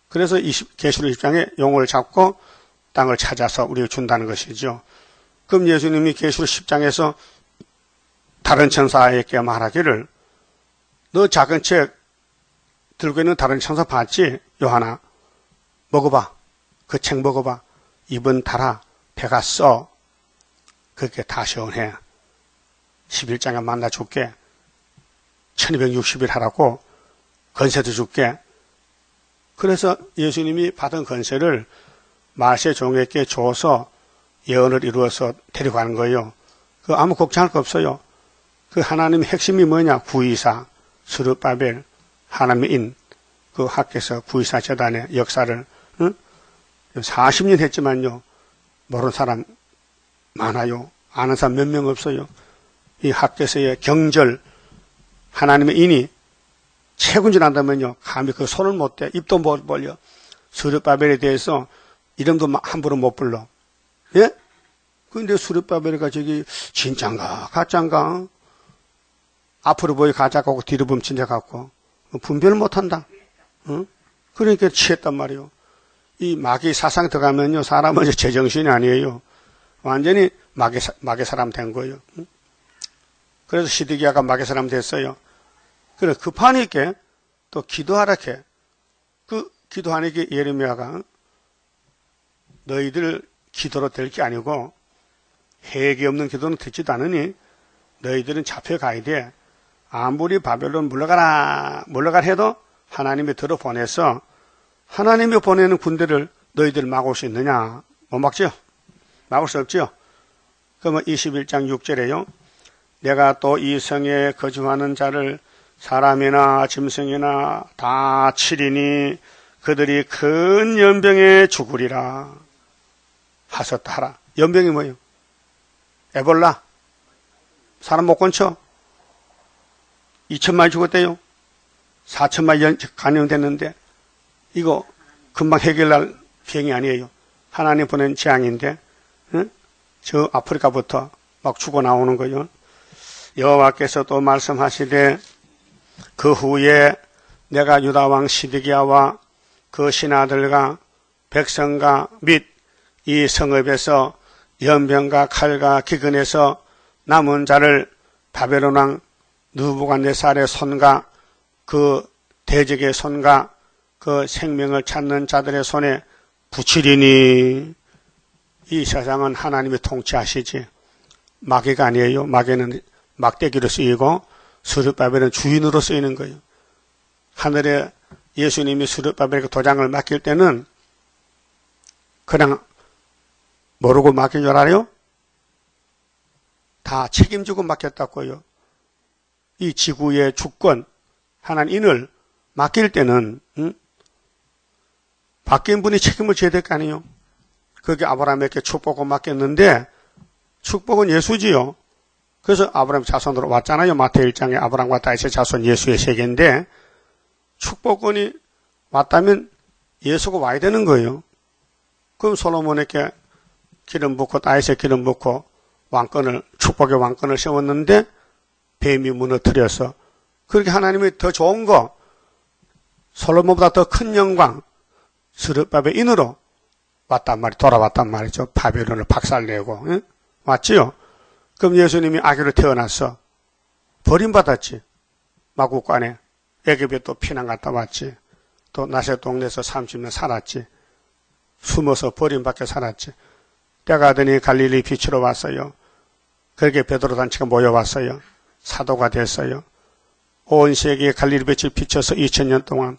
그래서 계시록 20장에 용을 잡고 땅을 찾아서 우리에게 준다는 것이죠. 그럼 예수님이 계시록 10장에서 다른 천사에게 말하기를 너 작은 책 들고 있는 다른 천사 봤지? 요한아 먹어봐. 그 책 먹어봐. 입은 달아 배가 써. 그렇게 다 시원해. 11장에 만나 줄게. 1260일 하라고 건세도 줄게. 그래서 예수님이 받은 건세를 마세 종에게 줘서 예언을 이루어서 데려가는 거예요. 그 아무 걱정할 거 없어요. 그 하나님의 핵심이 뭐냐? 구이사, 스룹바벨, 하나님의 인, 그 학교에서 구이사 재단의 역사를 40년 했지만요. 모르는 사람 많아요. 아는 사람 몇 명 없어요. 이 학교에서의 경절, 하나님의 인이 최군질 한다면요. 감히 그 손을 못 대, 입도 못 벌려. 스룹바벨에 대해서 이름도 함부로 못 불러. 예? 근데 스룹바벨이가 저기 진짠가 가짠가 앞으로 보이 가짜 같고 뒤로 보면 진짜 같고 분별을 못한다. 응? 그러니까 취했단 말이에요. 이 마귀 사상 들어가면요, 사람은 이제 제정신이 아니에요. 완전히 마귀 사람 된 거예요. 그래서 시드기야가 마귀 사람 됐어요. 그래, 급하니까 또 기도하라게. 그 기도하니까 예레미야가 너희들 기도로 될 게 아니고 해계 없는 기도는 듣지도 않으니 너희들은 잡혀가야 돼. 아무리 바벨론 물러가라 해도 하나님이 들어보내서 하나님이 보내는 군대를 너희들 막을 수 있느냐? 못 막죠? 막을 수 없죠? 그러면 21장 6절에요. 내가 또 이 성에 거주하는 자를 사람이나 짐승이나 다 치리니 그들이 큰 연병에 죽으리라. 하셨다 하라. 연병이 뭐예요? 에볼라. 사람 못 건쳐. 2천만이 죽었대요. 4천만이 감염됐는데 이거 금방 해결할 병이 아니에요. 하나님 보낸 재앙인데 저 아프리카부터 막 죽어 나오는 거예요. 여호와께서 또 말씀하시되 그 후에 내가 유다 왕 시드기야와 그 신하들과 백성과 및 이 성읍에서 연병과 칼과 기근에서 남은 자를 바벨론 왕 느부갓네살의 손과 그 대적의 손과 그 생명을 찾는 자들의 손에 붙이리니. 이 세상은 하나님이 통치하시지 마귀가 아니에요. 마귀는 막대기로 쓰이고 스룹바벨은 주인으로 쓰이는 거예요. 하늘에 예수님이 스룹바벨에게 도장을 맡길 때는 그냥 모르고 맡긴 줄 알아요? 다 책임지고 맡겼다고요. 이 지구의 주권 하나님을 맡길 때는 맡긴 분이 책임을 져야 될 거 아니에요. 그게 아브라함에게 축복을 맡겼는데 축복은 예수지요. 그래서 아브라함 자손으로 왔잖아요. 마태오 1장에 아브라함과 다윗의 자손 예수의 세계인데 축복권이 왔다면 예수가 와야 되는 거예요. 그럼 솔로몬에게 기름 붓고 다윗에 기름 붓고 왕권을 축복의 왕권을 세웠는데 뱀이 무너뜨려서 그렇게 하나님이 더 좋은 거 솔로몬보다 더 큰 영광 스룹바벨 인으로 왔단 말이 돌아왔단 말이죠. 바벨론을 박살내고 응? 왔지요. 그럼 예수님이 아기로 태어났어. 버림받았지. 마국간에 애굽에 또 피난 갔다 왔지. 또 나세 동네에서 30년 살았지. 숨어서 버림받게 살았지. 때가 되니 갈릴리 빛으로 왔어요. 그렇게 베드로 단체가 모여왔어요. 사도가 됐어요. 온 세계에 갈릴리 빛이 비쳐서 2000년 동안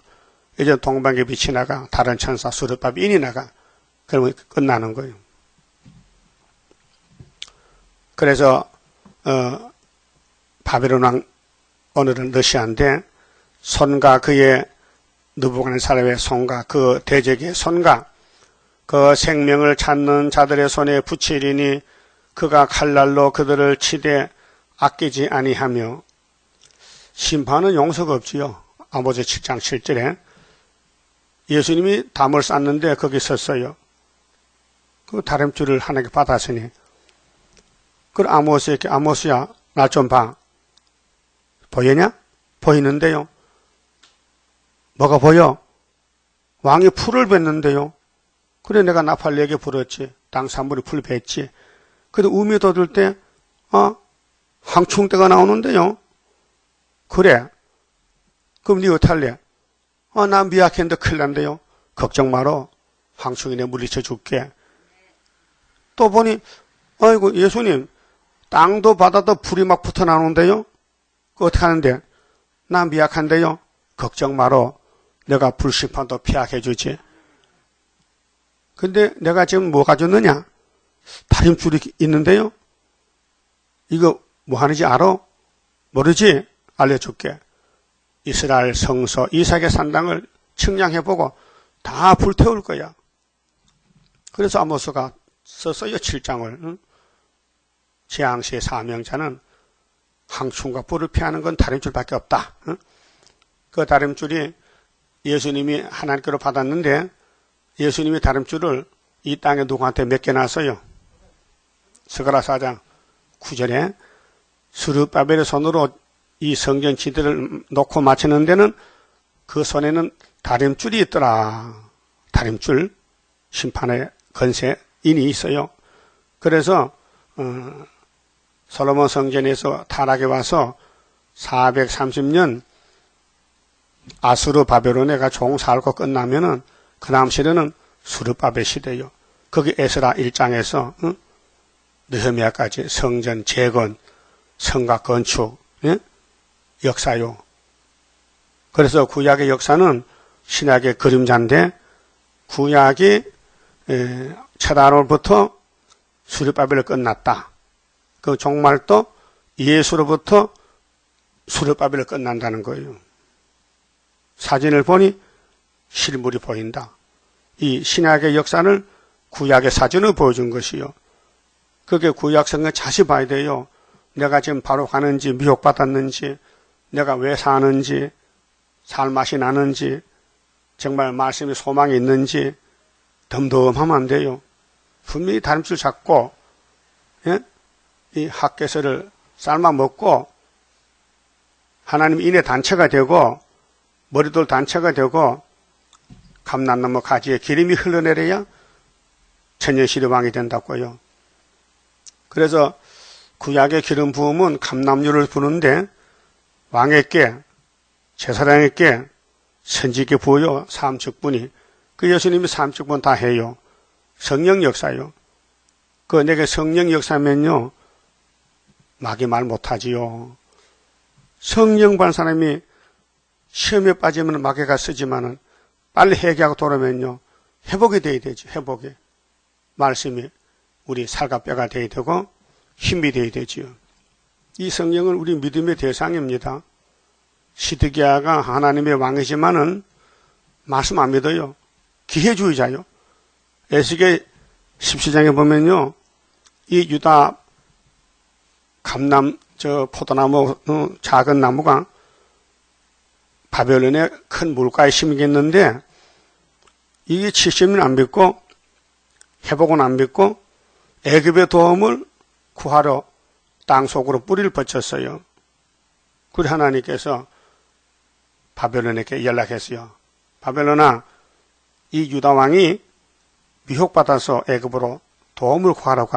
이제 동방의 빛이 나가 다른 천사 수르바벨 인이 나가. 그러면 끝나는 거예요. 그래서 바벨론 왕 오늘은 러시아인데 손과 그의 느부갓네살의 손과 그 대적의 손과 그 생명을 찾는 자들의 손에 붙이리니 그가 칼날로 그들을 치되 아끼지 아니하며. 심판은 용서가 없지요. 아모스 7장 7절에 예수님이 담을 쌌는데 거기 섰어요. 그 다림줄을 하나님께 받았으니 그 아모스에게 아모스야 날 좀 봐. 보이냐? 보이는데요. 뭐가 보여? 왕이 풀을 뱉는데요. 그래 내가 나팔내게 불었지. 땅 산물이 풀 뱉지. 근데 우미 돋을 때 항충대가 나오는데요. 그래. 그럼 니 어떡할래? 난 미약했는데 큰일 난대요. 걱정 마라. 항충이 내 물리쳐 줄게. 또 보니 아이고 예수님 땅도 바다도 불이 막 붙어 나오는데요. 어떻게 하는데? 난 미약한데요. 걱정 마라. 내가 불심판도 피하게 해주지. 근데 내가 지금 뭐 가졌느냐? 다림줄이 있는데요. 이거 뭐 하는지 알아? 모르지? 알려줄게. 이스라엘 성서 이삭의 산당을 측량해보고 다 불태울 거야. 그래서 아모스가 썼어요. 7장을. 재앙시의 사명자는 항충과 불을 피하는 건 다림줄밖에 없다. 그 다림줄이 예수님이 하나님께로 받았는데 예수님이 다림줄을 이 땅에 누구한테 맡겨놨어요. 스가랴 4장 9절에 스룹바벨의 손으로 이 성전 지대를 놓고 맞추는 데는 그 손에는 다림줄이 있더라. 다림줄. 심판의 건세인이 있어요. 그래서 솔로몬 성전에서 타락해 와서 430년 아수르 바벨론에가 종 살고 끝나면은 그 다음 시대는 수르바벨 시대요. 거기 에스라 1장에서 느헤미야까지 성전 재건, 성곽 건축, 예? 역사요. 그래서 구약의 역사는 신약의 그림자인데 구약이 첫아롤부터 수르바벨로 끝났다. 그 종말도 예수로부터 수르바벨로 끝난다는 거예요. 사진을 보니 실물이 보인다. 이 신약의 역사를 구약의 사진을 보여준 것이요. 그게 구약 성경 다시 봐야 돼요. 내가 지금 바로 가는지 미혹받았는지 내가 왜 사는지 살맛이 나는지 정말 말씀이 소망이 있는지 덤덤하면 안 돼요. 분명히 다림줄 잡고 예? 이 학개서를 삶아 먹고 하나님 인의 단체가 되고 머리돌 단체가 되고 감람나무 가지에 기름이 흘러내려야 천년시대 왕이 된다고요. 그래서 구약의 기름 부음은 감람류를 부는데 왕에게 제사장에게 선지께 부어요. 삼축분이. 그 예수님이 삼축분 다 해요. 성령 역사요. 그 내게 성령 역사면요 마귀 말 못하지요. 성령 받은 사람이 시험에 빠지면 마귀가 쓰지만은 빨리 회개하고 돌아오면요 회복이 돼야 되죠. 회복이. 말씀이 우리 살과 뼈가 돼야 되고 힘이 돼야 되지요. 이 성령은 우리 믿음의 대상입니다. 시드기야가 하나님의 왕이지만은 말씀 안 믿어요. 기회주의자요. 에스겔 17장에 보면요 이 유다 감람 포도나무 작은 나무가 바벨론의 큰 물가에 심겠는데 이게 70년 안 믿고 회복은 안 믿고 애굽의 도움을 구하러 땅속으로 뿌리를 뻗쳤어요. 그래 하나님께서 바벨론에게 연락했어요. 바벨론아, 이 유다 왕이 미혹받아서 애굽으로 도움을 구하러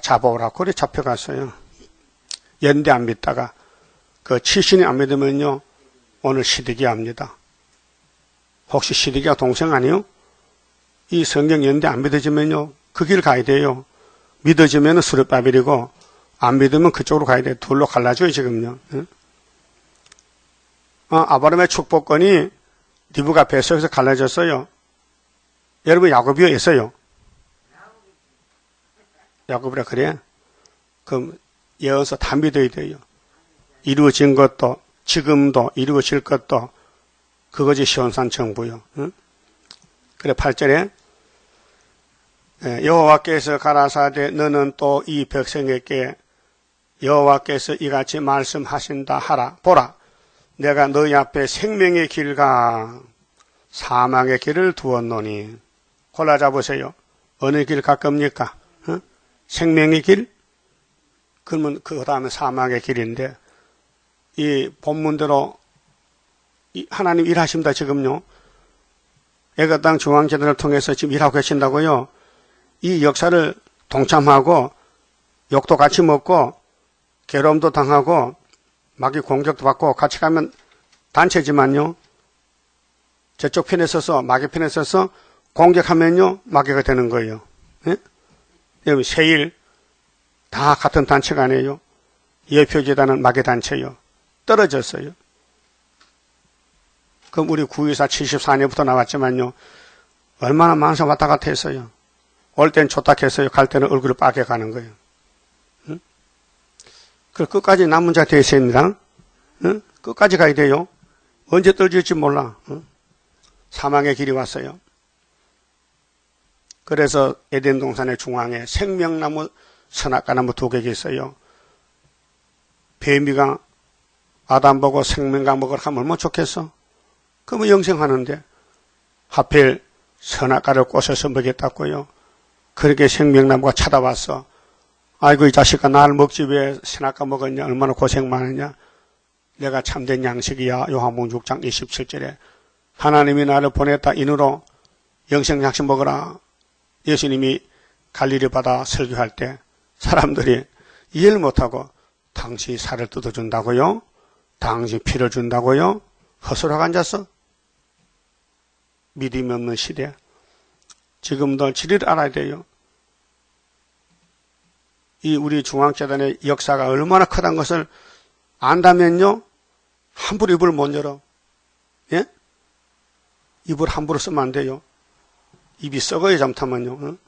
잡아오라고 그래 잡혀갔어요. 연대 안 믿다가 그 70년 안 믿으면요 오늘 시드기야입니다. 혹시 시드기야 동생 아니요? 이 성경 연대 안 믿어지면요 그 길 가야 돼요. 믿어지면 수르바벨이고 안 믿으면 그쪽으로 가야 돼요. 둘로 갈라져요 지금요. 아브라함의 축복권이 리브가 뱃속에서 갈라졌어요. 여러분 야곱이요 있어요? 야곱이라 그래? 그럼 예언서 다 믿어야 돼요. 이루어진 것도 지금도 이루어질 것도 그것이 시온산 정부요. 응? 그래 8절에 여호와께서 가라사대 너는 또 이 백성에게 여호와께서 이같이 말씀하신다 하라. 보라 내가 너희 앞에 생명의 길과 사망의 길을 두었노니 골라 잡으세요. 어느 길 갈 겁니까? 응? 생명의 길? 그러면 그 다음에 사망의 길인데 이 본문대로 하나님 일하십니다 지금요. 애굽 땅 중앙재단을 통해서 지금 일하고 계신다고요. 이 역사를 동참하고 욕도 같이 먹고 괴로움도 당하고 마귀 공격도 받고 같이 가면 단체지만요. 저쪽 편에 서서 마귀 편에 서서 공격하면요 마귀가 되는 거예요. 예? 여러분 세일 다 같은 단체가 아니에요. 예표재단은 마귀 단체요. 떨어졌어요. 그럼 우리 924 74년부터 나왔지만요. 얼마나 많아서 왔다 갔다 했어요. 올 땐 좋다 했어요. 갈 때는 얼굴을 빠게 가는 거예요. 응? 그 끝까지 남은 자 되어 있습니다. 응? 끝까지 가야 돼요. 언제 떨어질지 몰라. 응? 사망의 길이 왔어요. 그래서 에덴 동산의 중앙에 생명나무 선악과나무 2개가 있어요. 뱀이가 아담 보고 생명과 먹으라 하면 얼마나 좋겠어? 그러면 영생하는데 하필 선악과를 꽂아서 먹였다고요. 그렇게 생명나무가 찾아왔어. 아이고 이 자식아 나를 먹지 왜 선악과 먹었냐 얼마나 고생 많으냐. 내가 참된 양식이야. 요한복음 6장 27절에 하나님이 나를 보냈다 인으로 영생양식 먹으라. 예수님이 갈릴리 바다 설교할 때 사람들이 이해를 못하고 당신 살을 뜯어준다고요? 당신 피를 준다고요? 헛소리하고 앉았어? 믿음이 없는 시대. 지금도 진리를 알아야 돼요. 이 우리 중앙재단의 역사가 얼마나 크다는 것을 안다면요, 함부로 입을 못 열어. 예? 입을 함부로 쓰면 안 돼요. 입이 썩어야 잠타면요. 응?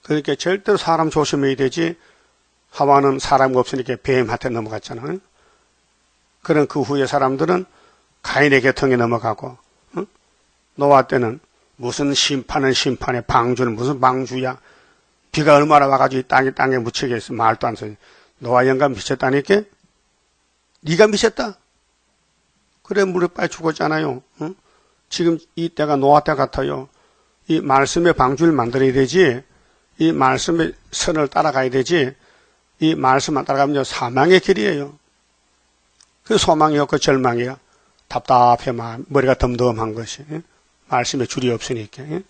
그러니까 절대로 사람 조심해야 되지. 하와는 사람이 없으니까 뱀한테 넘어갔잖아. 응? 그런 그 후에 사람들은 가인의 계통에 넘어가고, 응? 노아 때는 무슨 심판은 심판에, 방주는 무슨 방주야. 비가 얼마나 와가지고 땅에 묻히겠어. 말도 안 써. 노아 영감 미쳤다니까? 네가 미쳤다? 그래, 물에 빠져 죽었잖아요. 응? 지금 이 때가 노아 때 같아요. 이 말씀의 방주를 만들어야 되지, 이 말씀의 선을 따라가야 되지, 이 말씀만 따라가면 사망의 길이에요. 그 소망이 없고 절망이야. 답답해, 머리가 덤덤한 것이. 예? 말씀에 줄이 없으니까. 예?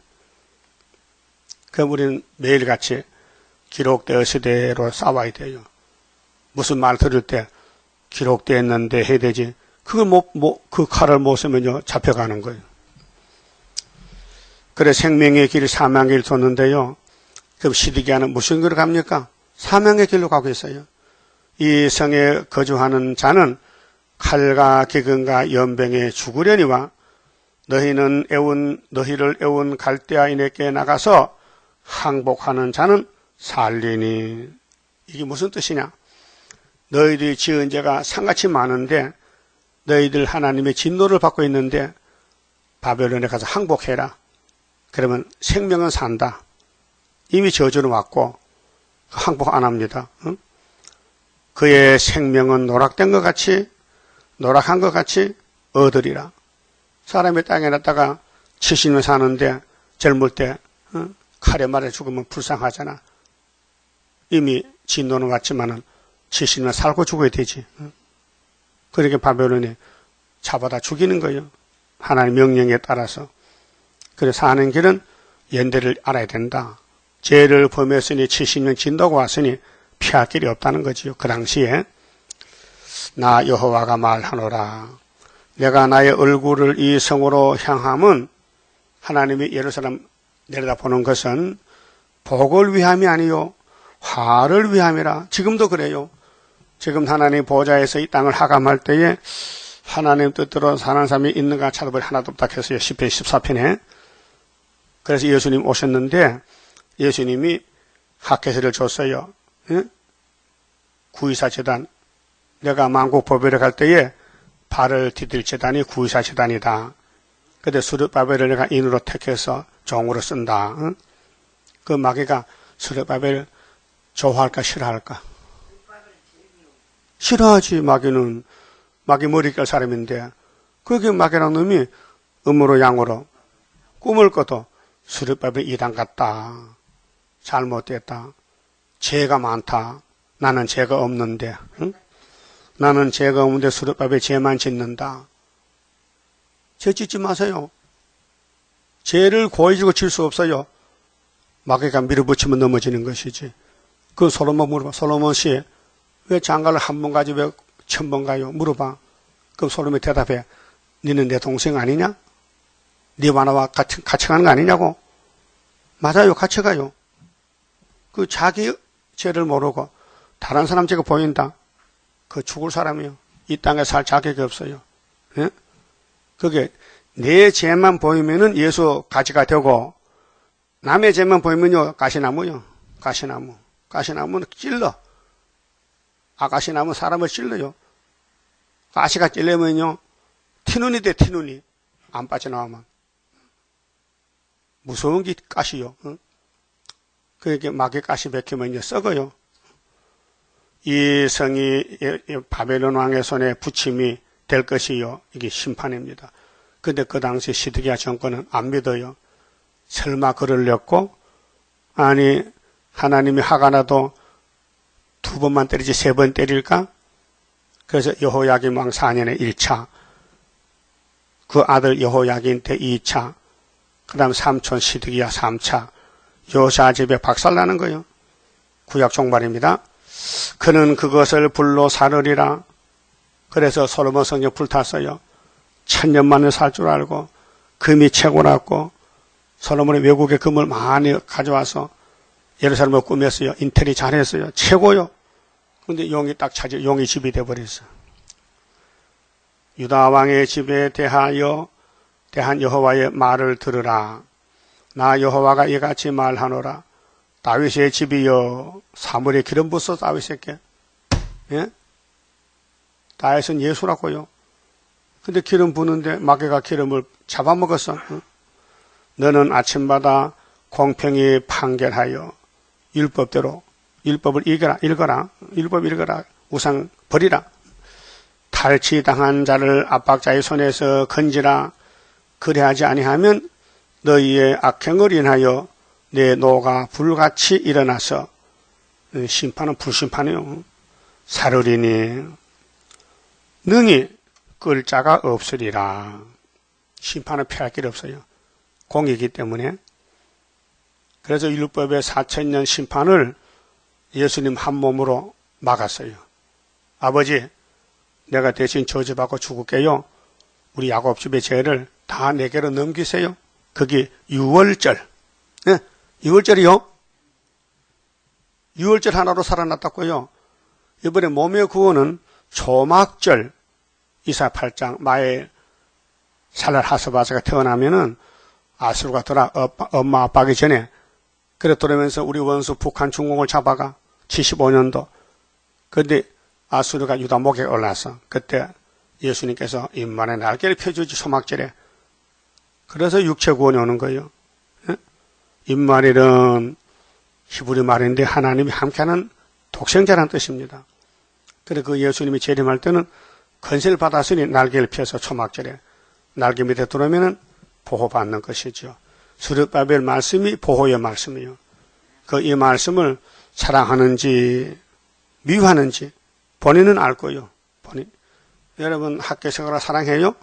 그럼 우리는 매일같이 기록되었으대로 싸워야 돼요. 무슨 말 들을 때 기록되었는데 해야 되지. 그걸 그 칼을 못 쓰면요, 잡혀가는 거예요. 그래, 생명의 길, 사망의 길 뒀는데요. 그럼 시드기야는 무슨 길로 갑니까? 사망의 길로 가고 있어요. 이 성에 거주하는 자는 칼과 기근과 연병에 죽으려니와 너희를 애운 갈대아인에게 나가서 항복하는 자는 살리니. 이게 무슨 뜻이냐? 너희들이 지은 죄가 상같이 많은데 너희들 하나님의 진노를 받고 있는데 바벨론에 가서 항복해라. 그러면 생명은 산다. 이미 저주는 왔고 항복 안 합니다. 응? 그의 생명은 노락한 것 같이 얻으리라. 사람이 땅에 놨다가 70년 사는데 젊을 때 칼에 맞아 죽으면 불쌍하잖아. 이미 진노는 왔지만은 70년 살고 죽어야 되지. 그렇게 바벨론이 잡아다 죽이는 거예요. 하나님 명령에 따라서. 그래서 사는 길은 연대를 알아야 된다. 죄를 범했으니 70년 진도가 왔으니 피할 길이 없다는 거지요. 그 당시에 나 여호와가 말하노라. 내가 나의 얼굴을 이 성으로 향함은, 하나님이 예루살렘 내려다보는 것은 복을 위함이 아니요 화를 위함이라. 지금도 그래요. 지금 하나님 보좌에서 이 땅을 하감할 때에 하나님 뜻대로 사는 사람이 있는가 찾아보니 하나도 없다 했어요. 시편 14편에. 그래서 예수님 오셨는데 예수님이 학개세를 줬어요. 예? 구의사 제단. 내가 만국 법회를 갈 때에 발을 디딜 제단이 구의사 제단이다. 근데 스룹바벨을 내가 인으로 택해서 종으로 쓴다. 응? 그 마귀가 스룹바벨 좋아할까 싫어할까? 싫어하지. 마귀는. 마귀 머리 깰 사람인데 그게 마귀라는 놈이 음으로 양으로 꿈을 꿔도 스룹바벨 이단 같다. 잘못됐다. 죄가 많다. 나는 죄가 없는데. 응? 나는 죄가 없는데 스룹바벨 죄만 짓는다. 죄 짓지 마세요. 죄를 고의 지고 질 수 없어요. 마귀가 밀어붙이면 넘어지는 것이지. 그 솔로몬 물어봐. 솔로몬 씨, 왜 장가를 한 번 가지 왜 1000번 가요? 물어봐. 그럼 솔로몬이 대답해. 너는 내 동생 아니냐? 네와 나와 같이 가는 거 아니냐고? 맞아요. 같이 가요. 그 자기 죄를 모르고 다른 사람 죄가 보인다. 그 죽을 사람이요. 이 땅에 살 자격이 없어요. 예? 그게 내 죄만 보이면은 예수 가지가 되고 남의 죄만 보이면요 가시나무요. 가시나무. 가시나무는 찔러. 아가시나무 사람을 찔러요. 가시가 찔려면요 티눈이 돼. 티눈이 안 빠져나오면 무서운 게 가시요. 응? 그렇게 마귀 가시 베끼면요 썩어요. 이 성이 바벨론 왕의 손에 부침이 될 것이요. 이게 심판입니다. 근데 그 당시 시드기야 정권은 안 믿어요. 설마 그러려고? 아니 하나님이 화가 나도 2번만 때리지 3번 때릴까? 그래서 여호야긴 왕 4년에 1차, 그 아들 여호야긴 때 2차, 그 다음 삼촌 시드기야 3차, 요시아 집에 박살나는 거예요. 구약 종말입니다. 그는 그것을 불로 사르리라. 그래서 솔로몬 성전 불탔어요. 1000년 만에 살 줄 알고 금이 최고라고 솔로몬이 외국에 금을 많이 가져와서 예루살렘을 꾸몄어요. 인테리 잘했어요. 최고요. 근데 용이 딱 차지, 용이 집이 돼버렸어. 유다 왕의 집에 대한 여호와의 말을 들으라. 나 여호와가 이같이 말하노라. 다윗의 집이여 사물에 기름 부어 다윗에게. 예? 다윗은 예수라고요. 근데 기름 부는데 마귀가 기름을 잡아먹었어. 너는 아침마다 공평히 판결하여 율법대로 율법을 읽어라. 율법 읽어라. 우상 버리라. 탈취당한 자를 압박자의 손에서 건지라. 그래하지 아니하면 너희의 악행을 인하여 내 노가 불같이 일어나서 심판은 불심판이요. 사르리니 능히 끌 자가 없으리라. 심판은 피할 길이 없어요. 공이기 때문에. 그래서 율법의 4000년 심판을 예수님 한 몸으로 막았어요. 아버지, 내가 대신 저주받고 죽을게요. 우리 야곱집의 죄를 다 내게로 넘기세요. 그게 유월절. 네, 유월절이요. 유월절 하나로 살아났다고요. 이번에 몸의 구원은 초막절. 이사 8장 마에 살랄 하스바스가 태어나면은 아수르가 돌아 엄마 아빠기 전에 그래 돌아오면서 우리 원수 북한 중공을 잡아가 75년도. 그런데 아수르가 유다 목에 올라서 그때 예수님께서 임만의 날개를 펴주지 초막절에. 그래서 육체 구원이 오는 거예요. 임마렐은 히브리 말인데 하나님이 함께하는 독생자라는 뜻입니다. 그래 그 예수님이 재림할 때는 권세를 받았으니 날개를 펴서 초막절에 날개 밑에 들어오면은 보호받는 것이죠. 스룹바벨 말씀이 보호의 말씀이에요. 그 이 말씀을 사랑하는지 미워하는지 본인은 알 거예요. 본인. 여러분 학교생활을 사랑해요?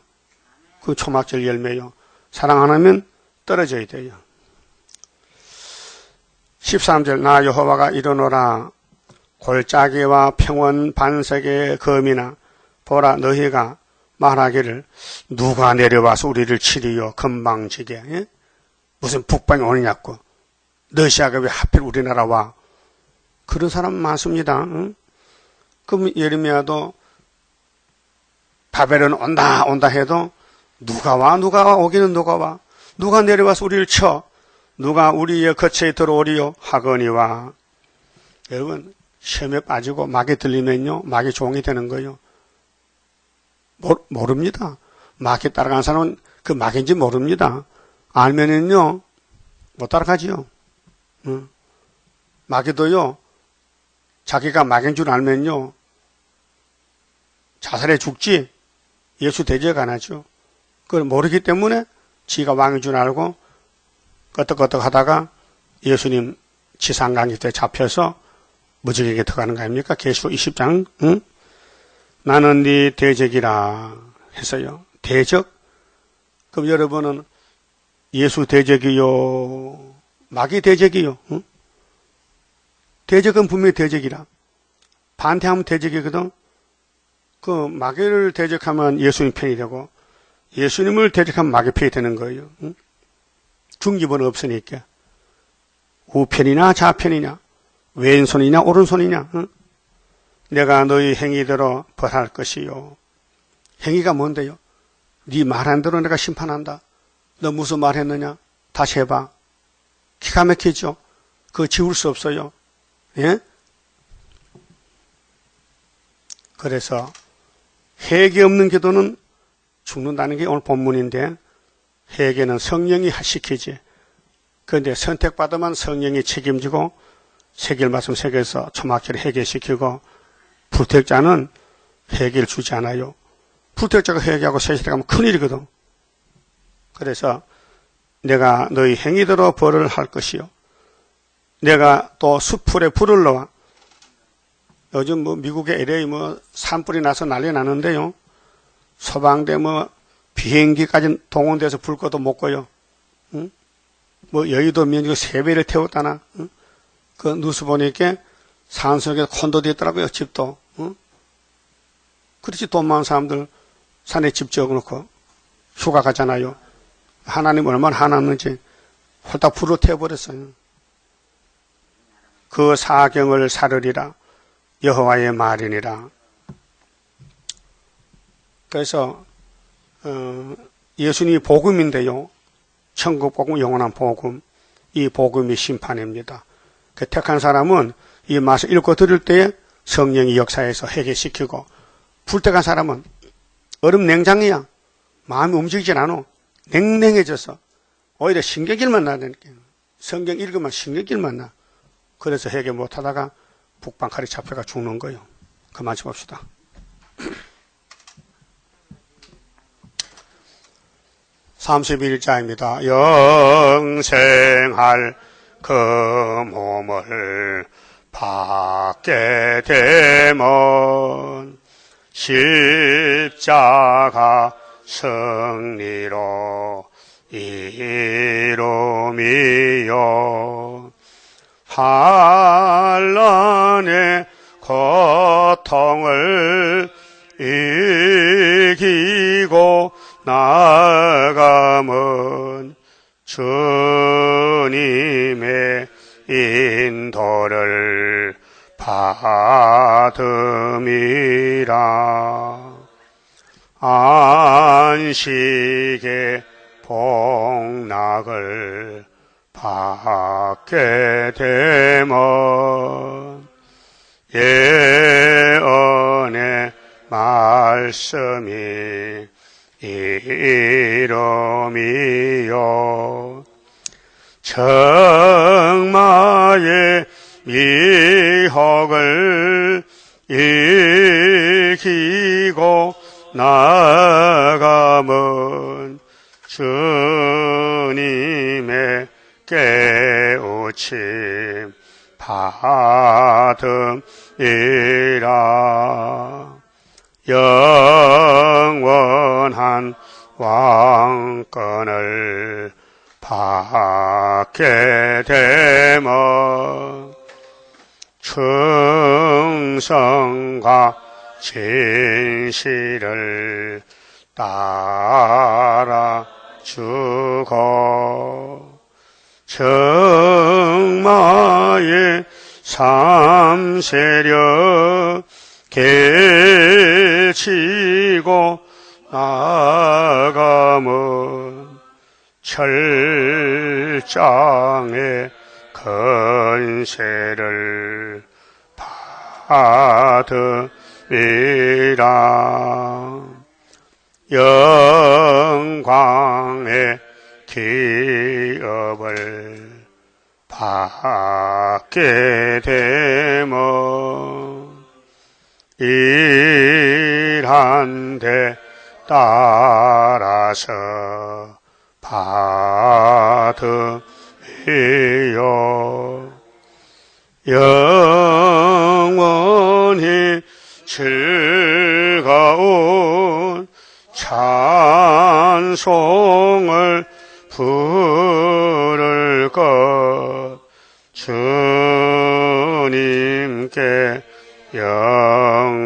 그 초막절 열매요. 사랑 안 하면 떨어져야 돼요. 13절 나 여호와가 이르노라. 골짜기와 평원 반석의 검이나 보라 너희가 말하기를 누가 내려와서 우리를 치리요 건방지게. 예? 무슨 북방이 오느냐고. 러시아가 왜 하필 우리나라 와. 그런 사람 많습니다. 응? 그럼 예레미야도 바벨론 온다 해도 누가 와 오기는 누가 와. 누가 내려와서 우리를 쳐. 누가 우리의 거처에 들어오리요 하거니와. 여러분 시험에 빠지고 막에 들리면요 막이 종이 되는 거예요. 모릅니다. 막에 따라가는 사람은 그 막인지 모릅니다. 알면은요 못 따라가지요. 마귀도요 자기가 막인 줄 알면요 자살해 죽지 예수 대적 안 하죠. 그걸 모르기 때문에 지가 왕인 줄 알고 끄떡끄떡 하다가 예수님 지상강기 때 잡혀서 무지개에 들어가는 거 아닙니까? 계시록 20장. 응? 나는 네 대적이라 했어요. 대적? 그럼 여러분은 예수 대적이요 마귀 대적이요. 응? 대적은 분명히 대적이라. 반대하면 대적이거든. 그 마귀를 대적하면 예수님 편이 되고 예수님을 대적하면 마귀 편이 되는 거예요. 응? 중기본 없으니까. 우편이냐 좌편이냐 왼손이냐 오른손이냐. 응? 내가 너희 행위대로 벌할 것이요. 행위가 뭔데요? 네 말한 대로 내가 심판한다. 너 무슨 말 했느냐? 다시 해봐. 기가 막히죠? 그거 지울 수 없어요. 예? 그래서 회개 없는 기도는 죽는다는 게 오늘 본문인데 회개는 성령이 시키지. 그런데 선택받으면 성령이 책임지고 세겔 말씀 세계에서 초막절에 회개시키고 불택자는 회개를 주지 않아요. 불택자가 회개하고 세실에 가면 큰일이거든. 그래서 내가 너희 행위대로 벌을 할 것이요. 내가 또 수풀에 불을 넣어. 요즘 미국의 LA 산불이 나서 난리 나는데요. 소방대 비행기까지 동원돼서 불 꺼도 못 꺼요. 응? 뭐 여의도 면적 3배를 태웠다나? 그 뉴스 보니까 산속에 콘도도 있더라고요, 집도. 그렇지, 돈 많은 사람들 산에 집 지어놓고 휴가 가잖아요. 하나님 얼마나 하나는지 홀딱 불을 태워버렸어요. 그 사경을 살으리라 여호와의 말이니라. 그래서 예수님이 복음인데요, 천국 복음, 영원한 복음, 이 복음이 심판입니다. 그 택한 사람은 이 말씀 읽고 들을 때에 성령이 역사해서 회개시키고, 불택한 사람은 얼음 냉장이야. 마음이 움직이질 않아. 냉랭해져서 오히려 신경질만 나니까. 성경 읽으면 신경질만 나. 그래서 회개 못하다가 북방칼에 잡혀가 죽는 거예요. 그만 좀 봅시다. 31자입니다. 영생할 그 몸을 받게 되면 십자가 승리로 이루미요. 환난의 고통을 이기고 나아가면 주님의 인도를 받음이라. 안식의 복락을 받게 되면 예언의 말씀이 이름이요. 정마의 미혹을 이기고 나아가면 주님의 깨우침 받음이라. 영원한 왕권을 받게 되면 충성과 진실을 따라주고 정마의 삼세력 개치고 나아가면 철장의 건세를 받으리라. 영광의 기업을 받게 되면 일한 데 따라서 받으리요. 영원히 즐거운 찬송을 부를 것, 주님께 영광을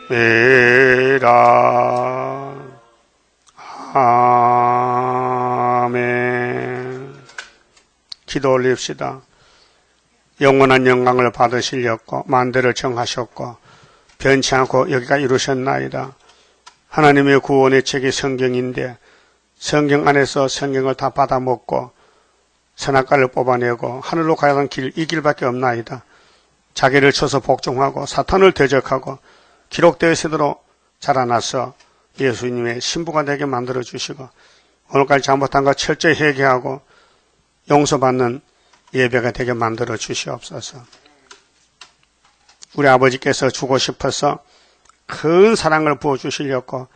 돌리리라. 아멘. 기도 올립시다. 영원한 영광을 받으시려고 만대를 정하셨고 변치 않고 여기가 이루셨나이다. 하나님의 구원의 책이 성경인데 성경 안에서 성경을 다 받아먹고 선악과를 뽑아내고 하늘로 가야 하는 길, 이 길밖에 없나이다. 자기를 쳐서 복종하고 사탄을 대적하고 기록되어 있도록 자라나서 예수님의 신부가 되게 만들어주시고 오늘까지 잘못한 거 철저히 회개하고 용서받는 예배가 되게 만들어 주시옵소서. 우리 아버지께서 주고 싶어서 큰 사랑을 부어주시려고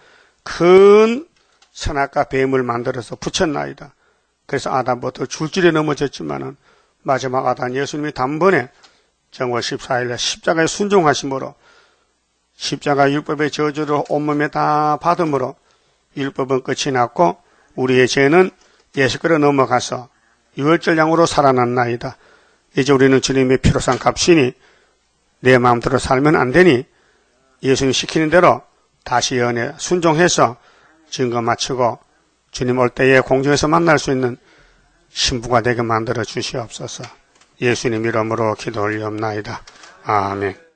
큰 선악과 뱀을 만들어서 붙였나이다. 그래서 아담부터 줄줄이 넘어졌지만은 마지막 아담 예수님이 단번에 정월 14일에 십자가에 순종하심으로 십자가 율법의 저주를 온몸에 다 받음으로 율법은 끝이 났고 우리의 죄는 예수께로 넘어가서 유월절 양으로 살아났나이다. 이제 우리는 주님의 피로 산 값이니 내 마음대로 살면 안 되니 예수님 시키는 대로 다시 연애 순종해서 증거 마치고 주님 올 때에 공중에서 만날 수 있는 신부가 되게 만들어 주시옵소서. 예수님 이름으로 기도 올리옵나이다. 아멘.